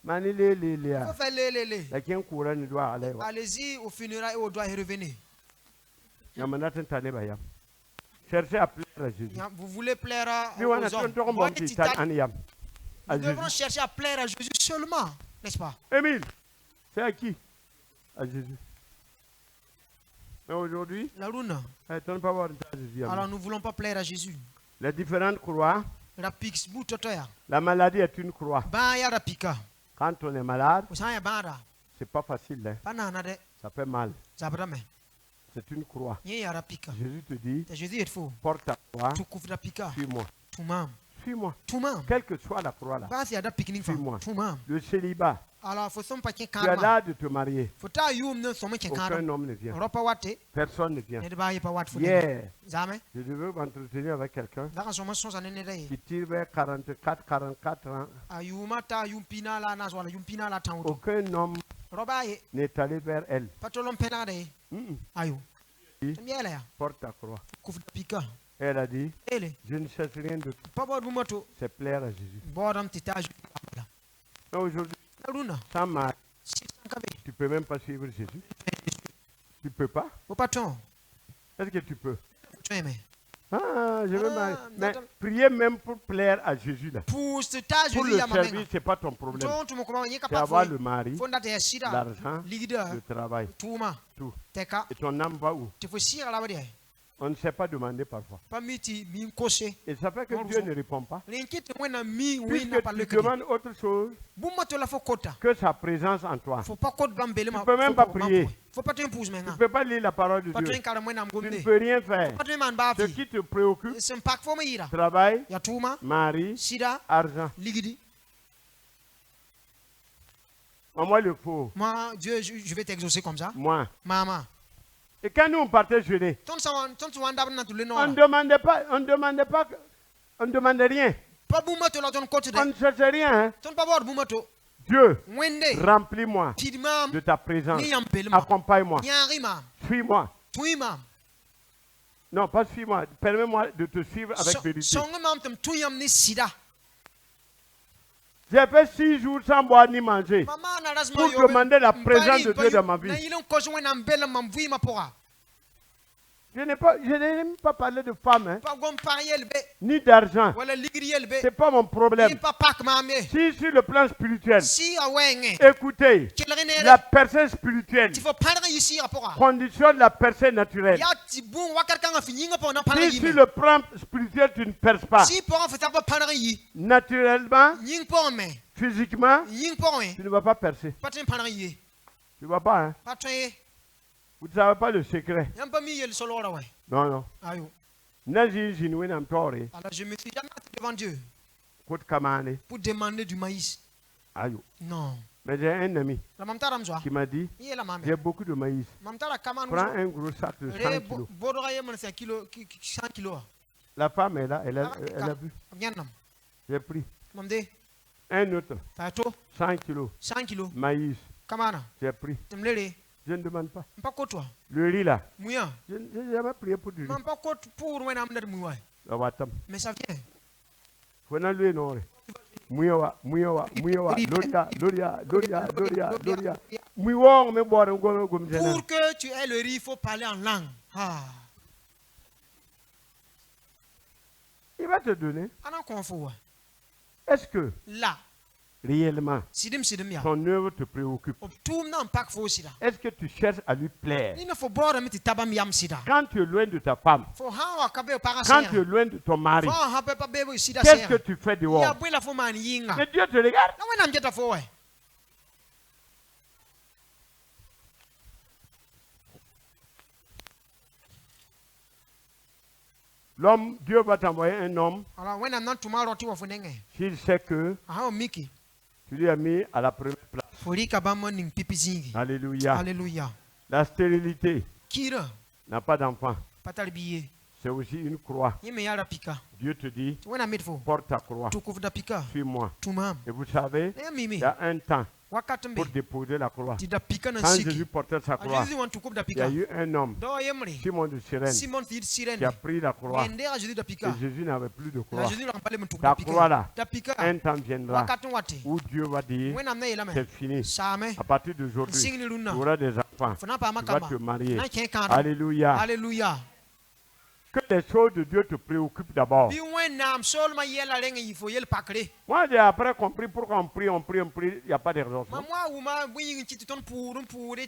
A: Mani le le le
B: Faut
A: ah.
B: faire le.
A: La kien courant ne doit aller.
B: Allez-y au funérailles et au doigt et revenez.
A: Yamanatan tane bayam. Cherchez à plaire à Jésus.
B: Vous voulez plaire
A: Puis on a
B: aux hommes.
A: tout
B: Moi,
A: le temps en yam.
B: Nous devrons chercher à plaire à Jésus seulement, n'est-ce pas?
A: Émile, c'est à qui? À Jésus. Mais aujourd'hui,
B: La lune.
A: tu ne peux pas voir Jésus.
B: Alors nous ne voulons pas plaire à Jésus.
A: Les différentes croix,
B: Rapix butotoya.
A: la maladie est une croix.
B: Ba ya rapika.
A: Quand on est malade,
B: Usanya bara.
A: c'est pas facile. Hein.
B: Banana de.
A: Ça fait mal.
B: Zabrame.
A: C'est une croix.
B: Ye ya rapika.
A: Jésus te dit,
B: Jésus est faux.
A: porte ta croix,
B: Tu couvres rapika.
A: suis-moi.
B: Tumam.
A: Suis-moi.
B: Tumam.
A: Quelle que soit la croix là.
B: Ba si ada picnic fa.
A: Suis-moi.
B: Tumam.
A: Le célibat,
B: Alors faut son paquet
A: tu as
B: karma.
A: l'âge de te marier.
B: Faut ta yum ne somme ken
A: Aucun
B: karma.
A: homme ne vient.
B: Ropa wate.
A: Personne ne vient.
B: Ne ba ye pa wat fu.
A: Hier,
B: Zame.
A: je devais m'entretenir avec quelqu'un
B: Da kan somme son zanene dai.
A: qui tire vers 44, 44 ans.
B: Ayuma ta yumpina la na wala yumpina la tan wuto.
A: Aucun homme
B: Roba ye.
A: n'est allé vers elle.
B: Patolom pena dai. Ayo.
A: Oui.
B: Miela ya.
A: Porte ta croix.
B: Couvre pika.
A: Elle a dit,
B: Ele.
A: je ne cherche rien d'autre.
B: Pa bod bumoto.
A: C'est plaire à Jésus.
B: Bodam titage.
A: Mais aujourd'hui,
B: La lune.
A: sans mari,
B: Si kabe.
A: tu ne peux même pas suivre Jésus. Tu ne peux pas.
B: Au patron.
A: Est-ce que tu peux?
B: Tu aimes.
A: Ah, je veux
B: Ah,
A: marier. Mais
B: attends.
A: prier même pour plaire à Jésus là.
B: Pour ce tas
A: Pour
B: Jésus
A: le
B: ya mamenga.
A: service, c'est pas ton problème.
B: Donc tu me comment y
A: C'est
B: capable
A: avoir le mari,
B: faut ndate ya shida.
A: l'argent,
B: Ligida.
A: le travail,
B: Tuma.
A: tout.
B: Teka.
A: Et ton âme va où?
B: Tu faut sire la bade.
A: On ne sait pas demander parfois.
B: Pas miti mi kose.
A: Et ça fait que
B: Non,
A: Dieu
B: non.
A: ne répond pas.
B: L'inquiète moi na mi oui
A: Puisque
B: na pas le
A: tu demandes autre chose
B: Buma to la faut kota.
A: que sa présence en toi.
B: Faut pas kota bambele ma.
A: Tu peux même pas prier.
B: Faut pas te impose
A: Tu
B: maintenant.
A: ne peux pas lire la parole de
B: Pas
A: Dieu.
B: te incarner moi na
A: Tu
B: ngombe.
A: ne peux rien faire.
B: Pas te man ba
A: Ce
B: fi.
A: qui te préoccupe,
B: C'est un pack faut me ira.
A: travail,
B: Ya tuma.
A: mari,
B: Sida.
A: argent.
B: Ligidi.
A: Moi, il faut.
B: Moi Dieu je vais t'exaucer comme ça.
A: Moi.
B: Maman.
A: Et quand nous on partait jeûner,
B: Ton wanda na tout le nom.
A: on ne demandait pas, on ne demandait rien.
B: Pas buma to la ton côté
A: On
B: de.
A: ne cherchait rien. Hein.
B: Ton pas voir buma to.
A: Dieu,
B: Wende.
A: remplis-moi
B: Pidmam.
A: de ta présence.
B: Ni yampelma.
A: Accompagne-moi.
B: Nyari mam.
A: Suis-moi.
B: Tuima.
A: Non, pas suis-moi. Permets-moi de te suivre avec vérité.
B: Songa mam tam tuyam ni sida.
A: J'ai fait 6 jours sans boire ni manger
B: Mama na rasma
A: pour
B: yo.
A: demander la présence de Dieu dans ma
B: Na
A: vie.
B: yilon kojo wena mbela mamvui mapora.
A: Je n'ai même pas parlé de femme, hein,
B: Pa gom pariel be.
A: ni d'argent.
B: Wala ligriel be.
A: Ce n'est pas mon problème.
B: Ni pa pak mame.
A: Si sur le plan spirituel,
B: Si awenge.
A: écoutez,
B: Kelrene.
A: la personne spirituelle
B: Tu faut parler ici rapora.
A: conditionne la personne naturelle.
B: Ya ti bon wakar kanga finyinga po na
A: Si
B: parler
A: sur
B: yi.
A: le plan spirituel tu ne perces pas,
B: Si pour en fait pas parler yi.
A: naturellement,
B: Ying po me.
A: physiquement,
B: Ying po me.
A: tu ne vas pas percer.
B: Pas tin parler yi.
A: Tu ne vas pas, hein.
B: Pas tin.
A: Vous ne savez pas le secret.
B: Yam pas mi yel solo ra ouais.
A: Non, non.
B: Ayo.
A: Nazi jinoué nam tore,
B: Alors je me suis jamais assis devant Dieu
A: kote kamane.
B: pour demander du maïs.
A: Ayo.
B: Non.
A: Mais j'ai un ami
B: La mamtara mzwa.
A: qui m'a dit,
B: Il est la maman.
A: j'ai beaucoup de maïs.
B: Mamtara kaman
A: Prends
B: mzwa.
A: un gros sac de 100
B: Re
A: kilos.
B: bodora ye man 100 kilos.
A: La femme est là, elle a vu.
B: Vietnam.
A: J'ai pris
B: Mamde.
A: un autre,
B: Tato
A: 100 kilos,
B: 100 kilos.
A: maïs.
B: Kamana.
A: J'ai pris.
B: Temlele.
A: Je ne demande pas.
B: Mpa kotwa.
A: Le riz là,
B: Mouya.
A: je n'ai jamais prié pour du riz.
B: Mampa kot pour when am net mouya.
A: La watam.
B: Mais ça vient.
A: Faut na lui non. Muyawa, loria, Mouiwong me boire un gomme comme ça.
B: Pour que tu aies le riz, il faut parler en langue. Ah.
A: Il va te donner.
B: Anan konfo.
A: Est-ce que
B: Là.
A: réellement
B: Sidim ya.
A: ton œuvre te préoccupe?
B: Tout nan pak fo sida.
A: Est-ce que tu cherches à lui plaire?
B: Ni me fo bora mi ti tabam yam sida.
A: Quand tu es loin de ta femme,
B: Fo hawa kabe para
A: quand
B: sera.
A: tu es loin de ton mari,
B: Fo ha pe pa bebo sida
A: qu'est-ce que
B: sera.
A: tu fais
B: Ya
A: dehors?
B: bwe la fo man yinga.
A: Mais Dieu te regarde.
B: Na wena mjeta fo we.
A: L'homme, Dieu va t'envoyer un homme
B: Alors wena nan tomorrow ti wo fo nenge.
A: s'il sait que
B: Aha o miki.
A: tu lui as mis à la première place.
B: Fori ka ba mon ning pipi zingi.
A: Alléluia.
B: Alléluia.
A: La stérilité
B: Kira
A: n'a pas d'enfant.
B: patal biye.
A: C'est aussi une croix.
B: Yeme yara pika.
A: Dieu te dit,
B: Wena mit fo.
A: porte ta croix,
B: Tu kuf da pika.
A: suis-moi.
B: Tumam.
A: Et vous savez,
B: Ya
A: il
B: mimi.
A: y a un temps
B: Wakatembe.
A: pour déposer la croix.
B: Ti da pika na
A: Quand
B: siki.
A: Jésus portait sa croix,
B: Jésus want to kuf da
A: il y a
B: pika.
A: eu un homme,
B: Do yemri.
A: Simon de Cyrène,
B: Simon ti
A: qui
B: sirene.
A: a pris la croix.
B: Ende a Jésus da
A: Et
B: pika.
A: Jésus n'avait plus de
B: La
A: croix.
B: Jésus l'en parle tout
A: Ta croix là,
B: da pika.
A: un temps viendra
B: Wakati wate.
A: où Dieu va dire,
B: Wena mna yela
A: c'est
B: me.
A: fini.
B: Same.
A: À partir d'aujourd'hui,
B: Sing ni
A: tu
B: luna.
A: auras des enfants.
B: Fona pa
A: Tu vas
B: makama.
A: te marier.
B: Na ken kan.
A: Alléluia.
B: Alléluia.
A: Que les choses de Dieu te préoccupent d'abord.
B: Bi wena am sol ma yela renga yifo yel pakre.
A: Moi, j'ai après compris pourquoi on prie, il n'y a pas de raison.
B: Ma moi ou ma bu yin ti ton pour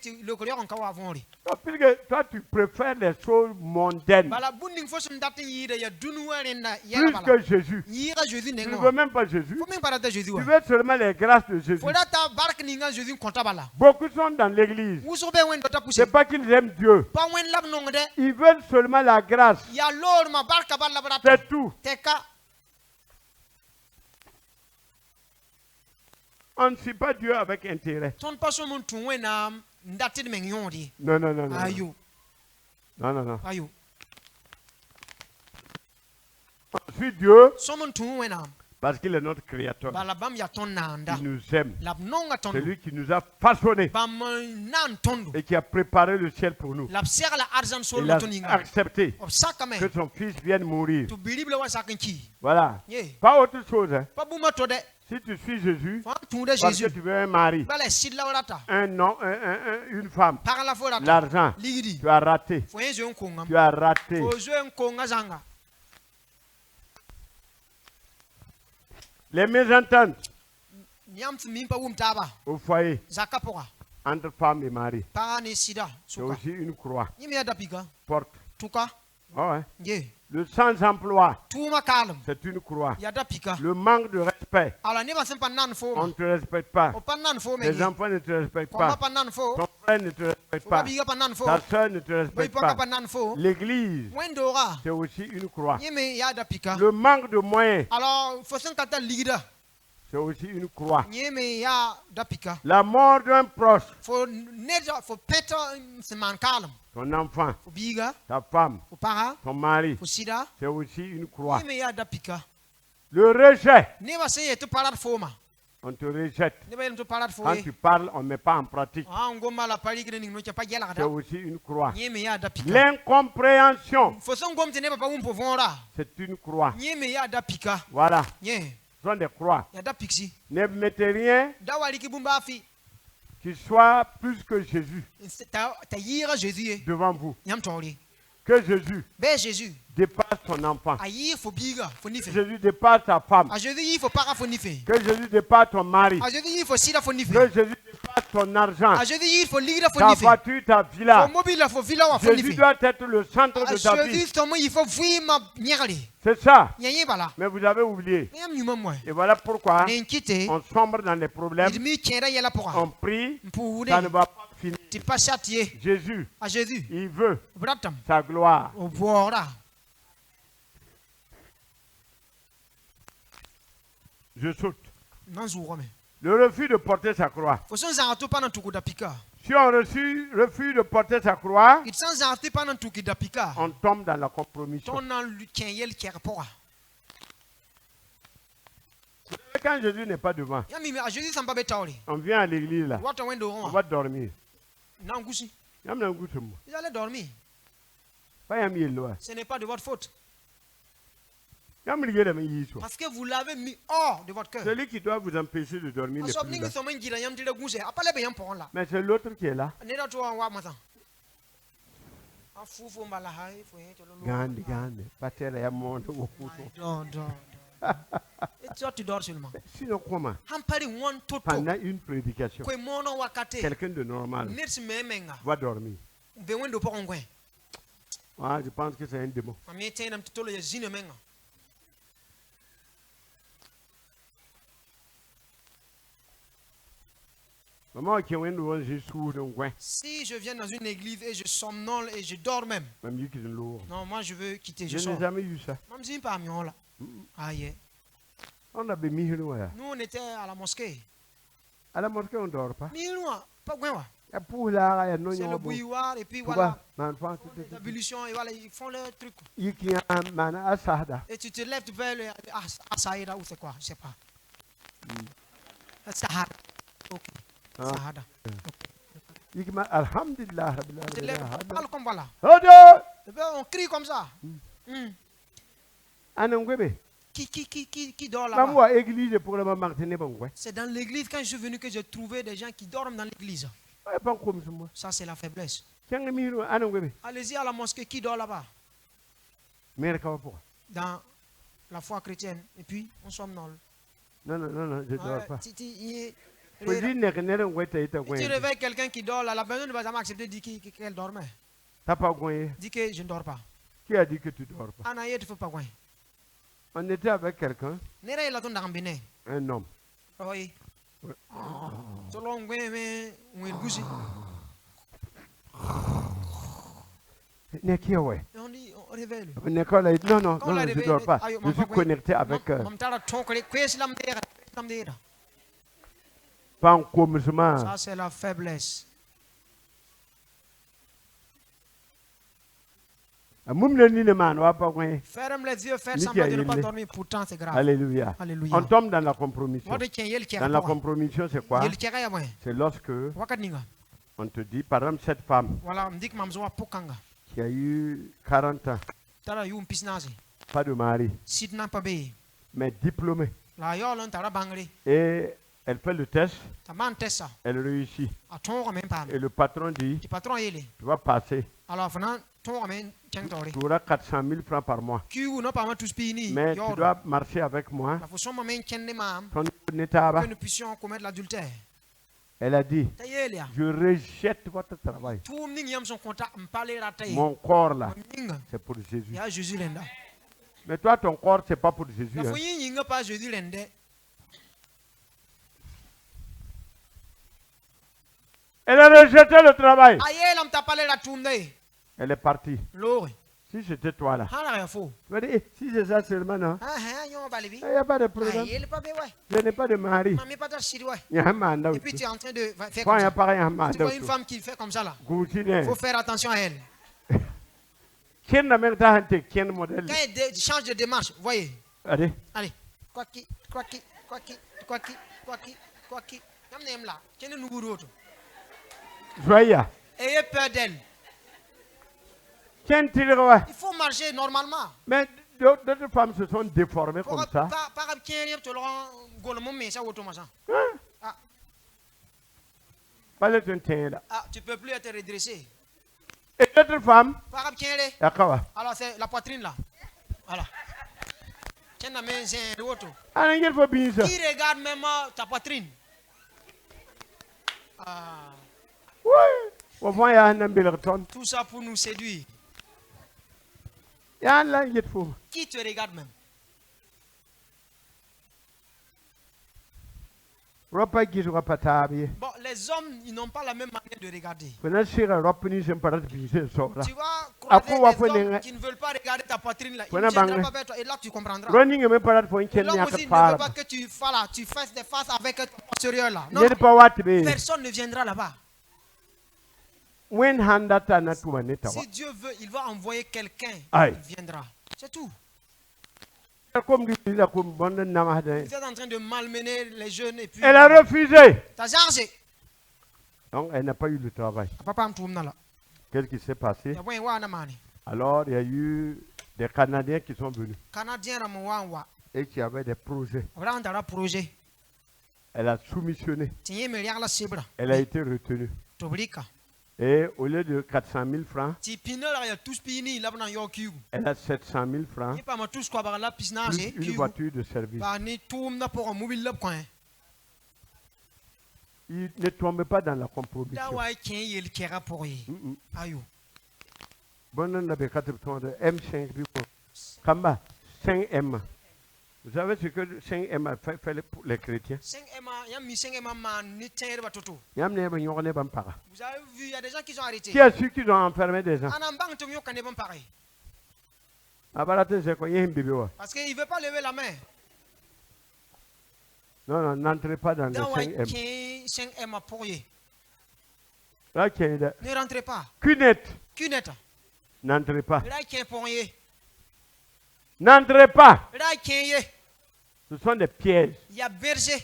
B: ti le ko yon ka wa vonri.
A: Puisque toi, tu préfères les choses mondaines
B: Bala bunding fo sum datin yide ya dunu warenda
A: plus
B: yela bala.
A: que Jésus.
B: Yira Jésus
A: Tu ne
B: nengo.
A: veux même pas Jésus.
B: Faut même pas de Jésus.
A: Tu veux seulement les grâces de Jésus.
B: Faut data bark ninga Jésus konta bala.
A: Beaucoup sont dans l'église.
B: Où so be wen dota
A: Ce
B: pousse.
A: n'est pas qu'ils aiment Dieu.
B: Pa wen lab nong de.
A: Ils veulent seulement la grâce.
B: Ya lord ma barka bala bala.
A: C'est tout.
B: Teka.
A: On ne suit pas Dieu avec intérêt.
B: Ton paso mon tun wena ndati de menyon di.
A: Non, non, non, non.
B: Ayo.
A: Non, non, non.
B: Ayo.
A: On suit Dieu
B: So mon tun wena.
A: parce qu'il est notre créateur.
B: Bala bam ya ton nanda.
A: Il nous aime.
B: Lab nonga ton.
A: C'est lui qui nous a façonnés
B: Bam nan tondo.
A: et qui a préparé le ciel pour nous.
B: Lab ser la argent sol
A: Il a
B: ton inga.
A: accepté
B: Of sakame.
A: que son fils vienne mourir.
B: Tu bilible wa sakanki.
A: Voilà.
B: Ye.
A: Pas autre chose. Hein.
B: Pa buma to de.
A: Si tu suis Jésus,
B: Fa tun de
A: parce que
B: Jésus.
A: tu veux un mari,
B: Bala sidla wala
A: un homme, une femme,
B: Par la fois
A: l'argent,
B: Ligidi.
A: tu as raté.
B: Faut un jeune konga.
A: Tu as raté.
B: Faut jeune konga zanga.
A: Les mésententes
B: Nyam fumim pa wum taba.
A: au foyer
B: Zakapora.
A: entre femme et mari,
B: Para ne sida.
A: c'est
B: Suka.
A: aussi une croix.
B: Nyimi adapika.
A: Porte.
B: Tuka.
A: Ah ouais.
B: Ye.
A: Le sans-emploi,
B: Tuma kalm.
A: c'est une croix.
B: Yadapika.
A: Le manque de respect,
B: Ala ne basen pa nan fo.
A: on ne te respecte pas.
B: O pa nan fo me.
A: Tes enfants ne te respectent
B: Koma
A: pas.
B: pa nan fo.
A: Ton frère ne te respecte
B: O
A: pas.
B: pa biga pa nan fo.
A: Ta soeur ne te
B: Boy
A: respecte
B: pa pa
A: pas.
B: nan fo.
A: L'église,
B: Wendora.
A: c'est aussi une croix.
B: Nyimi yadapika.
A: Le manque de moyens,
B: Alors, faut sen kata ligida.
A: c'est aussi une croix.
B: Nyimi ya dapika.
A: La mort d'un proche,
B: Faut neja faut peta se man kalm.
A: ton enfant,
B: Faut biga.
A: ta femme,
B: Faut para.
A: ton mari,
B: Faut sida.
A: c'est aussi une croix.
B: Nyimi ya dapika.
A: Le rejet,
B: Ne ba se yetu parat foma.
A: on te rejette.
B: Ne ba yetu parat fo.
A: Quand tu parles, on ne met pas en pratique.
B: Ah, on gomma la pali gre ning no pa gela
A: C'est
B: da.
A: aussi une croix.
B: Nyimi ya dapika.
A: L'incompréhension,
B: Faut son gom tene ba wum po vonra.
A: c'est une croix.
B: Nyimi ya dapika.
A: Voilà,
B: Nye.
A: ce sont des croix.
B: Ya dapiksi.
A: Ne mettez rien
B: Da wali ki bumba fi.
A: qui soit plus que Jésus
B: Ta yira Jésus.
A: devant vous.
B: Nyam tori.
A: Que Jésus
B: Be Jésus.
A: dépasse ton enfant.
B: Ayi faut biga, faut nife.
A: Que Jésus dépasse ta femme.
B: A Jésus il faut para faut nife.
A: Que Jésus dépasse ton mari.
B: A Jésus il faut sida faut nife.
A: Que Jésus dépasse ton argent.
B: A Jésus il faut ligra faut
A: Ta
B: nife.
A: voiture, ta
B: Faut
A: villa.
B: mobile faut villa wa faut
A: Jésus
B: nife.
A: doit être le centre
B: A
A: de ta vie.
B: Jésus tomo il faut vui ma nyarali.
A: C'est ça.
B: Nyanyi bala.
A: Mais vous avez oublié.
B: Nyam nyuma moi.
A: Et voilà pourquoi
B: Ne nkite.
A: on sombre dans les problèmes.
B: Il mi tienda yela pora.
A: On prie.
B: Mpoude.
A: Ça ne va pas finir.
B: Ti pas chatier.
A: Jésus,
B: A Jésus.
A: il veut
B: Bratam.
A: sa gloire.
B: O bora.
A: Je saute.
B: Nanzu rome.
A: Le refus de porter sa croix.
B: Faut son zanto pa nan tuku da pika.
A: Si on refuse de porter sa croix,
B: It san zanto pa nan tuku da pika.
A: on tombe dans la compromission.
B: Ton nan lutien yel ker pora.
A: Quand Jésus n'est pas devant,
B: Yami a Jésus samba betawli.
A: on vient à l'église là,
B: Wata wendo
A: on
B: ron.
A: va dormir.
B: Nangusi.
A: Yam na ngutu mo.
B: Vous allez dormir.
A: Pas yam yelo.
B: Ce n'est pas de votre faute.
A: Yam rigere me yiso.
B: Parce que vous l'avez mis hors de votre cœur.
A: Celui qui doit vous empêcher de dormir
B: En
A: n'est
B: somme,
A: plus
B: ningi
A: là.
B: somme ngira yam tire guse. Apale be yam pon la.
A: Mais c'est l'autre qui est là.
B: Neda to wa mata. Afufu mbala hai fo yeto lo.
A: Gande, gande. Patela ya mondo wokuto.
B: Non. Et toi tu dors seulement.
A: Sinon comment?
B: Hampari won toto.
A: Pendant une prédication,
B: Kwe mono wakate.
A: quelqu'un de normal
B: Nirsi memenga.
A: va dormir.
B: Be wendo po ngwen.
A: Ah, je pense que c'est un démon.
B: Ami tenam titolo ya zine menga.
A: Maman qui est un Jésus de coin,
B: Si je viens dans une église et je somnole et je dors même.
A: même lui qui est lourd.
B: Non, moi je veux quitter, je
A: Je
B: sors.
A: n'ai jamais eu ça.
B: Même si pas mion là. Ah yeah.
A: On a béni nous.
B: Nous on était à la mosquée.
A: À la mosquée, on ne dort pas.
B: Miloua, pas loin.
A: Il y a pour là, il y a non, il y
B: C'est
A: a
B: le
A: bon.
B: bouilloire et puis
A: Pourquoi?
B: voilà.
A: L'enfant,
B: L'abolition et voilà, ils font le truc.
A: il y a un man à Sada.
B: Et tu te lèves, tu peux aller à Saïda ou c'est quoi? Je sais pas. Sahara. Ok.
A: Ah.
B: Sahara.
A: Il y a Alhamdulillah.
B: Tu te lèves, parle comme voilà.
A: Odo!
B: Et puis, on crie comme ça.
A: Anongwebe.
B: Qui dort
A: Maman
B: là-bas?
A: à église pour le moment maintenir bon ouais.
B: C'est dans l'église, quand je suis venu, que j'ai trouvé des gens qui dorment dans l'église.
A: Ouais, pas comme ça moi.
B: Ça, c'est la faiblesse.
A: Tiens le miro anongwebe.
B: Allez-y à la mosquée, qui dort là-bas?
A: Mais quoi pour?
B: Dans la foi chrétienne. Et puis, on somnole.
A: Non, je dors pas.
B: Tu
A: Faut dire que n'est pas ouais t'es
B: réveilles quelqu'un qui dort là, la personne ne va jamais accepter de dire qu'elle dormait.
A: T'as pas gagné.
B: Dis que je ne dors pas.
A: Qui a dit que tu dors pas?
B: Anaïe, tu ne faut pas gagner.
A: On était avec quelqu'un,
B: Nera est là, ton d'ambine.
A: un homme.
B: Oui. Tout le monde, mais on est goussi.
A: N'est qui ouais?
B: On dit, on réveille.
A: Nicolas, non,
B: Quand on l'a
A: je
B: réveillé,
A: dors pas.
B: aïe,
A: Je suis connecté avec pas en commencement.
B: ça, c'est la faiblesse. Ferme les yeux, faire semblant de ne pas dormir. Pourtant, c'est grave.
A: Alléluia.
B: Alléluia.
A: On tombe dans la compromission.
B: Wadi tient yel
A: Dans la compromission, c'est quoi?
B: Yel kera ya mwen.
A: C'est lorsque
B: Wakat ninga.
A: on te dit, par exemple, cette femme
B: Voilà, m'dik mamzoa pokang.
A: qui a eu 40 ans,
B: Tara yu mpisnazi.
A: pas de mari,
B: Sidna pa be.
A: mais diplômée,
B: La yolon tara bangri.
A: et elle fait le test,
B: Taman tessa.
A: elle réussit.
B: A tonga men pam.
A: Et le patron dit,
B: Ti patron yele.
A: tu vas passer.
B: Alors fana tonga men chang tori
A: tu auras 400 000 francs par mois.
B: kiu no pa ma tous pini
A: Mais tu
B: yor
A: dois marcher avec moi.
B: la façon mamen kenne mam
A: Ton état,
B: que nous puissions commettre l'adultère
A: elle a dit,
B: tayelia
A: je rejette votre travail.
B: tout ning yam son contact m'parler la taye
A: Mon corps là,
B: ning
A: c'est pour Jésus.
B: ya Jésus lenda
A: Mais toi, ton corps, c'est pas pour Jésus.
B: la
A: Hein.
B: foyin yinga pas Jésus lende
A: Elle a rejeté le travail.
B: ayela mta parler la tumde
A: Elle est partie.
B: lori
A: Si c'était toi là,
B: hala ya fo
A: tu vas dire, eh, si c'est ça seulement, non,
B: yon balibi
A: il n'y a pas de problème.
B: ayele pas be ouais
A: Je n'ai pas de mari.
B: mami pas ta shiri ouais
A: Il y a un mandat
B: et puis tu
A: aussi.
B: es en train de faire
A: Quand
B: comme
A: il y a
B: ça
A: pas un
B: tu
A: mandat
B: vois une
A: aussi.
B: femme qui fait comme ça là
A: Goutine.
B: faut faire attention à elle
A: Qui n'a même pas un qui modèle.
B: quand elle change de démarche voyez
A: Allez.
B: allez quoi qui yam là kene nous roto
A: Joyeux.
B: ayez peur d'elle
A: Tiens, tire-le.
B: il faut marcher normalement
A: Mais d'autres femmes se sont déformées comme ça.
B: par kien to lo gol mo me ça auto machin
A: Hein? Pas le temps là.
B: ah tu peux plus être redressé
A: Et d'autres femmes,
B: par kien
A: d'accord.
B: alors c'est la poitrine là voilà tiens na men c'est auto
A: Alors, il faut bien ça.
B: qui regarde même ta poitrine ah
A: Oui. Au fond, il y a un ambulaton.
B: tout ça pour nous séduire
A: Il y a un là, il faut.
B: qui te regarde même
A: Ropa qui sera pas tabi.
B: bon les hommes ils n'ont pas la même manière de regarder
A: When I see a ropa ni sem parat bise so.
B: tu vas
A: Après,
B: croiser
A: on va
B: des hommes
A: faire
B: qui ne veulent pas regarder ta poitrine là ils
A: Voilà,
B: ne viendront
A: bang.
B: pas vers toi et là tu comprendras
A: Running me parat for
B: et
A: ken
B: l'homme
A: ya
B: aussi ne veut
A: ka
B: pas que tu fasses des faces avec ton postérieur là non,
A: Ne pas wat be.
B: personne ne viendra là-bas
A: When handata na tu maneta wa.
B: si Dieu veut il va envoyer quelqu'un
A: Aïe.
B: qui viendra c'est tout
A: Comme dit la comme bonne nama de.
B: vous êtes en train de malmener les jeunes et puis
A: Elle a refusé.
B: t'as changé
A: Donc elle n'a pas eu le travail.
B: papa mtoumna là
A: Qu'est-ce qui s'est passé?
B: ya bwen wa na mani
A: Alors il y a eu des Canadiens qui sont venus
B: canadien ra mo wa
A: et qui avaient des projets.
B: abra ndara projet
A: Elle a soumissionné.
B: tinye me riala sibra
A: Elle a été retenue.
B: tobrika
A: Et au lieu de 400 000 francs,
B: ti pinela ya tous pini labna yo kiu
A: elle a 700 000 francs
B: ni pa ma tous kwa ba la pisna
A: plus
B: je
A: une voiture de service.
B: ba ni tumna pour mobile lab coin
A: Il ne tombe pas dans la
B: da
A: compromission.
B: wa ken yel kera pour yi ayo
A: Bonne na be 4 tonnes de M5 bipo. Kamba 5M. Vous savez ce que 5M a fait pour les chrétiens?
B: 5 ya mi 5 man ni tenir ba toto
A: Yam ne ba nyore ban para.
B: vous avez vu il y a des gens qui sont arrêtés
A: Qui a su qu'ils ont enfermé des gens?
B: anam bang tum yo kan bon pareil
A: Abarate c'est quoi yem bébé wa.
B: parce que il veut pas lever la main
A: Non non, n'entrez pas dans le
B: da wa
A: 5M.
B: ken 5 pour yi
A: Là qui est
B: ne rentrez pas
A: Cunette,
B: cuneta
A: n'entrez pas.
B: ra ken pour yi
A: N'entrez pas.
B: ra ken yi
A: Ce sont des pièges.
B: il y a berger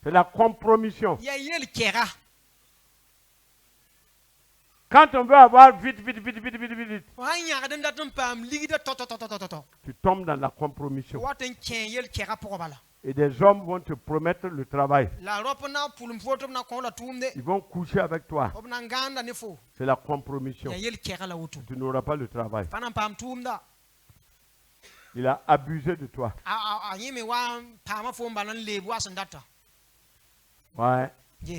A: C'est la compromission.
B: il y a yel kera
A: Quand on veut avoir vite,
B: wa nya ga datum pam ligida to
A: tu tombes dans la compromission.
B: waten ken yel kera pour bala
A: Et des hommes vont te promettre le travail.
B: la rope na pulum photo na ko la tumde
A: Ils vont coucher avec toi.
B: ob na nganda ne fo
A: C'est la compromission.
B: ya yel kera la wutu
A: Tu n'auras pas le travail.
B: panam pam tumda
A: Il a abusé de toi.
B: a yimi wa pama fo mbalan lebu asandata
A: Ouais.
B: je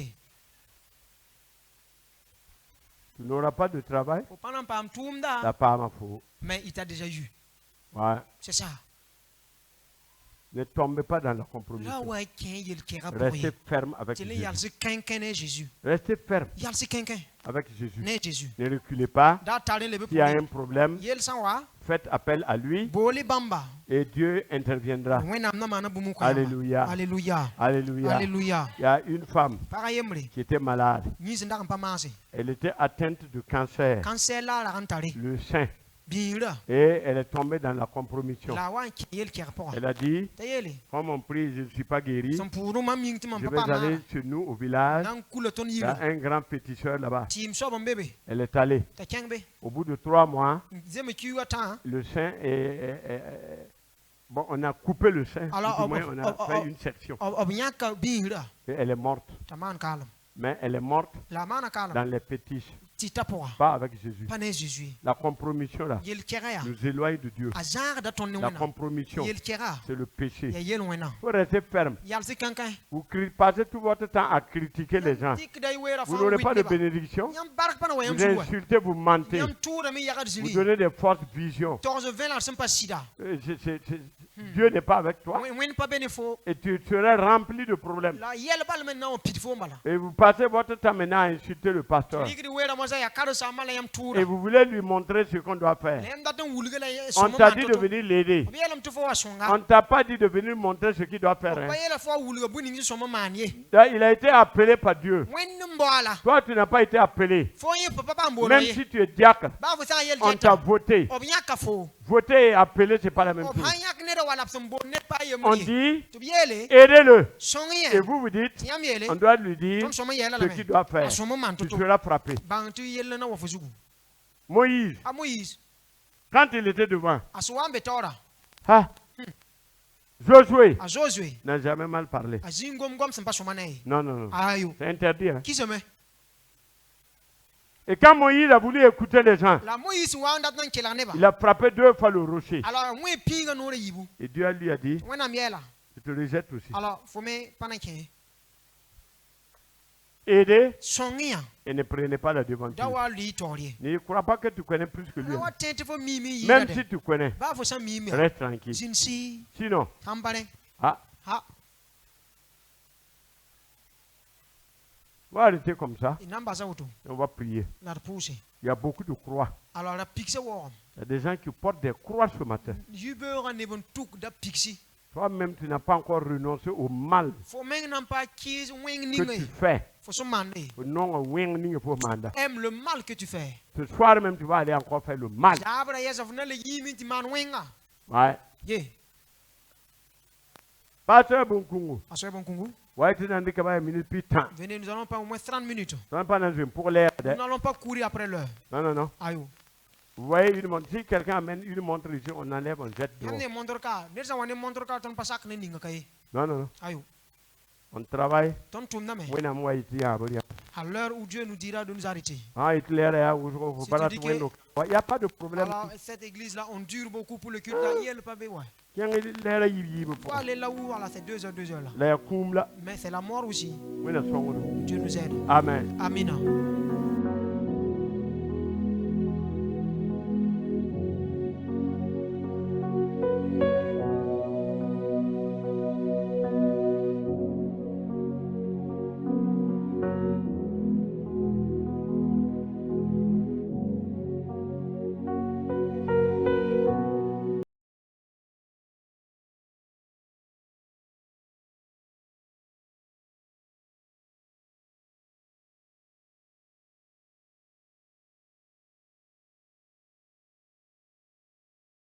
A: Tu n'auras pas de travail.
B: o panam pam
A: La
B: tumda
A: femme faut.
B: mais il t'a déjà eu
A: Ouais.
B: c'est ça
A: Ne tombez pas dans la
B: là
A: compromission.
B: wa ken yel kera pour
A: Restez
B: yi
A: ferme avec
B: tele yal
A: Jésus.
B: se kenken Jésus
A: Restez ferme
B: yal se kenken
A: avec Jésus.
B: ne Jésus
A: Ne reculez pas.
B: da tare lebe
A: S'il y a
B: pour
A: un problème,
B: yel san wa
A: faites appel à lui
B: boli bamba
A: et Dieu interviendra.
B: wenam na mana bumu ko
A: Alléluia.
B: alléluia
A: Alléluia.
B: alléluia
A: Il y a une femme
B: para yemre
A: qui était malade.
B: ni zinda kan pamanse
A: Elle était atteinte de cancer,
B: cancer la la kan tare
A: le sein,
B: bira
A: et elle est tombée dans la compromission.
B: la wan ken yel kera pour
A: Elle a dit,
B: tayele
A: comme on prie, je ne suis pas guéri,
B: son puru mam mingti mam
A: je vais
B: papa ma
A: aller chez nous au village.
B: nan kula ton
A: Il y a
B: yiro
A: un grand pétisseur là-bas.
B: tim so bon bébé
A: Elle est allée.
B: ta kengbe
A: Au bout de 3 mois,
B: zeme ki wata
A: le sein bon, on a coupé le sein.
B: Alors,
A: Ou du moins, on a fait une section.
B: ob nyaka bira
A: Et elle est morte.
B: taman kalam
A: Mais elle est morte
B: La mana kala.
A: dans les fétiches,
B: Tita poa.
A: pas avec Jésus.
B: Pane Jésus.
A: La compromission là
B: Yel kera.
A: nous éloigne de Dieu.
B: Azar da ton
A: La
B: wena.
A: compromission,
B: Yel kera.
A: c'est le péché.
B: Ya yel wena.
A: Il faut rester ferme.
B: Yal si kankan.
A: Vous passez tout votre temps à critiquer les gens.
B: Dik dai wera
A: Vous
B: fa
A: n'aurez pas de
B: wit.
A: bénédiction.
B: Yam barak pana wa yam
A: Vous
B: suwa.
A: insultez, vous mentez.
B: Yam tour mi yagat
A: Vous
B: zili.
A: donnez des fausses visions.
B: Torze vela sempa sida.
A: Dieu n'est pas avec toi.
B: Wen pa benefo.
A: Et tu serais rempli de problèmes.
B: La yel bal men na on pitfo mala.
A: Et vous passez votre temps maintenant à insulter le pasteur.
B: Dik di wera mo za ya karo sa mala yam tour.
A: Et vous voulez lui montrer ce qu'on doit faire.
B: Lem da ton wulgela
A: On t'a dit de venir l'aider.
B: Obiela mtufo wa songa.
A: On ne t'a pas dit de venir montrer ce qu'il doit faire. Hein.
B: Bayela fo wulga buningi somo manie.
A: Il a été appelé par Dieu.
B: Wen mboala.
A: Toi, tu n'as pas été appelé.
B: Fo yi papa mbolo
A: Même
B: ye.
A: si tu es diacre,
B: Ba fo sa yel
A: on t'a
B: teta.
A: voté.
B: Obiya kafo.
A: Voter et appeler, ce n'est pas la même chose.
B: Obiya kneda wala psombo net pa ye
A: On
B: muni.
A: dit,
B: Tubiele.
A: aidez-le.
B: Songi
A: Et vous dites,
B: Yam yele.
A: on doit lui dire
B: Tom somo yela
A: ce
B: la
A: qu'il doit faire.
B: Somo man
A: Tu
B: toto.
A: seras frappé.
B: Bang tu yele na wo fuzugu.
A: Moïse,
B: A Moïse.
A: quand il était devant,
B: Aswambe tora.
A: ah, Josué
B: A Josué.
A: n'a jamais mal parlé.
B: A zingom gom sempa somane.
A: Non, non, non.
B: Ayo.
A: C'est interdit. Hein.
B: Qui se met?
A: Et quand Moïse a voulu écouter les gens,
B: La Moïse wa ndat nan kela neba.
A: il a frappé 2 fois le rocher.
B: Alors moi pinga no re yibu.
A: Et Dieu lui a dit,
B: Wena miela.
A: je te rejette aussi.
B: Alors faut me panake.
A: Aidez
B: Songia.
A: et ne prenez pas la devanture.
B: Dawa li torie.
A: Ne crois pas que tu connais plus que lui.
B: Wa tente fo mimi
A: Même
B: yida de.
A: si tu connais,
B: Ba fo sa mimi.
A: reste tranquille.
B: Sinsi.
A: Sinon,
B: Tambare.
A: ah,
B: Ha.
A: on va arrêter comme ça
B: Inamba za auto.
A: et on va prier.
B: Na pousse.
A: Il y a beaucoup de croix.
B: Alors la pixe wo.
A: Il y a des gens qui portent des croix ce matin.
B: Yubeur ne bon tuk da pixi.
A: Toi-même, tu n'as pas encore renoncé au mal
B: Fo meng nan pa kiz wing
A: que tu
B: ningai.
A: fais.
B: Faut se mander.
A: Non, wing pour mandat.
B: Aime le mal que tu fais.
A: Ce soir même, tu vas aller encore faire le mal.
B: Jabra yesa vna le yimi ti man winga.
A: Ouais.
B: Ye.
A: Pasteur Bunkungu.
B: Asoy bon kungu.
A: Ouais, tu n'as dit que pas une minute plus temps.
B: Venez, nous allons pas au moins 30 minutes.
A: Tu n'as pas dans une pour l'air.
B: Nous n'allons pas courir après l'heure.
A: Non, non, non.
B: Ayo.
A: Vous voyez une montre. Si quelqu'un amène une montre ici, on enlève, on jette dehors.
B: Yamne montre ka. Nesa wane montre ka ton pasak ne ninga kay.
A: Non, non, non.
B: Ayo.
A: On travaille.
B: Ton tum na me.
A: Oui, non, moi, ici, à Bolia.
B: À l'heure où Dieu nous dira de nous arrêter.
A: Ah, Hitler, il
B: Si tu dis que-
A: n'y a pas de problème.
B: Alors, cette église là, on dure beaucoup pour le culte. Là, il y a le pavé, ouais.
A: Qui est Hitler, il
B: Faut aller là où, voilà, c'est 2 heures là.
A: La Kumla,
B: Mais c'est la mort aussi.
A: oui, la sonne.
B: Dieu nous aide.
A: Amen.
B: Amina.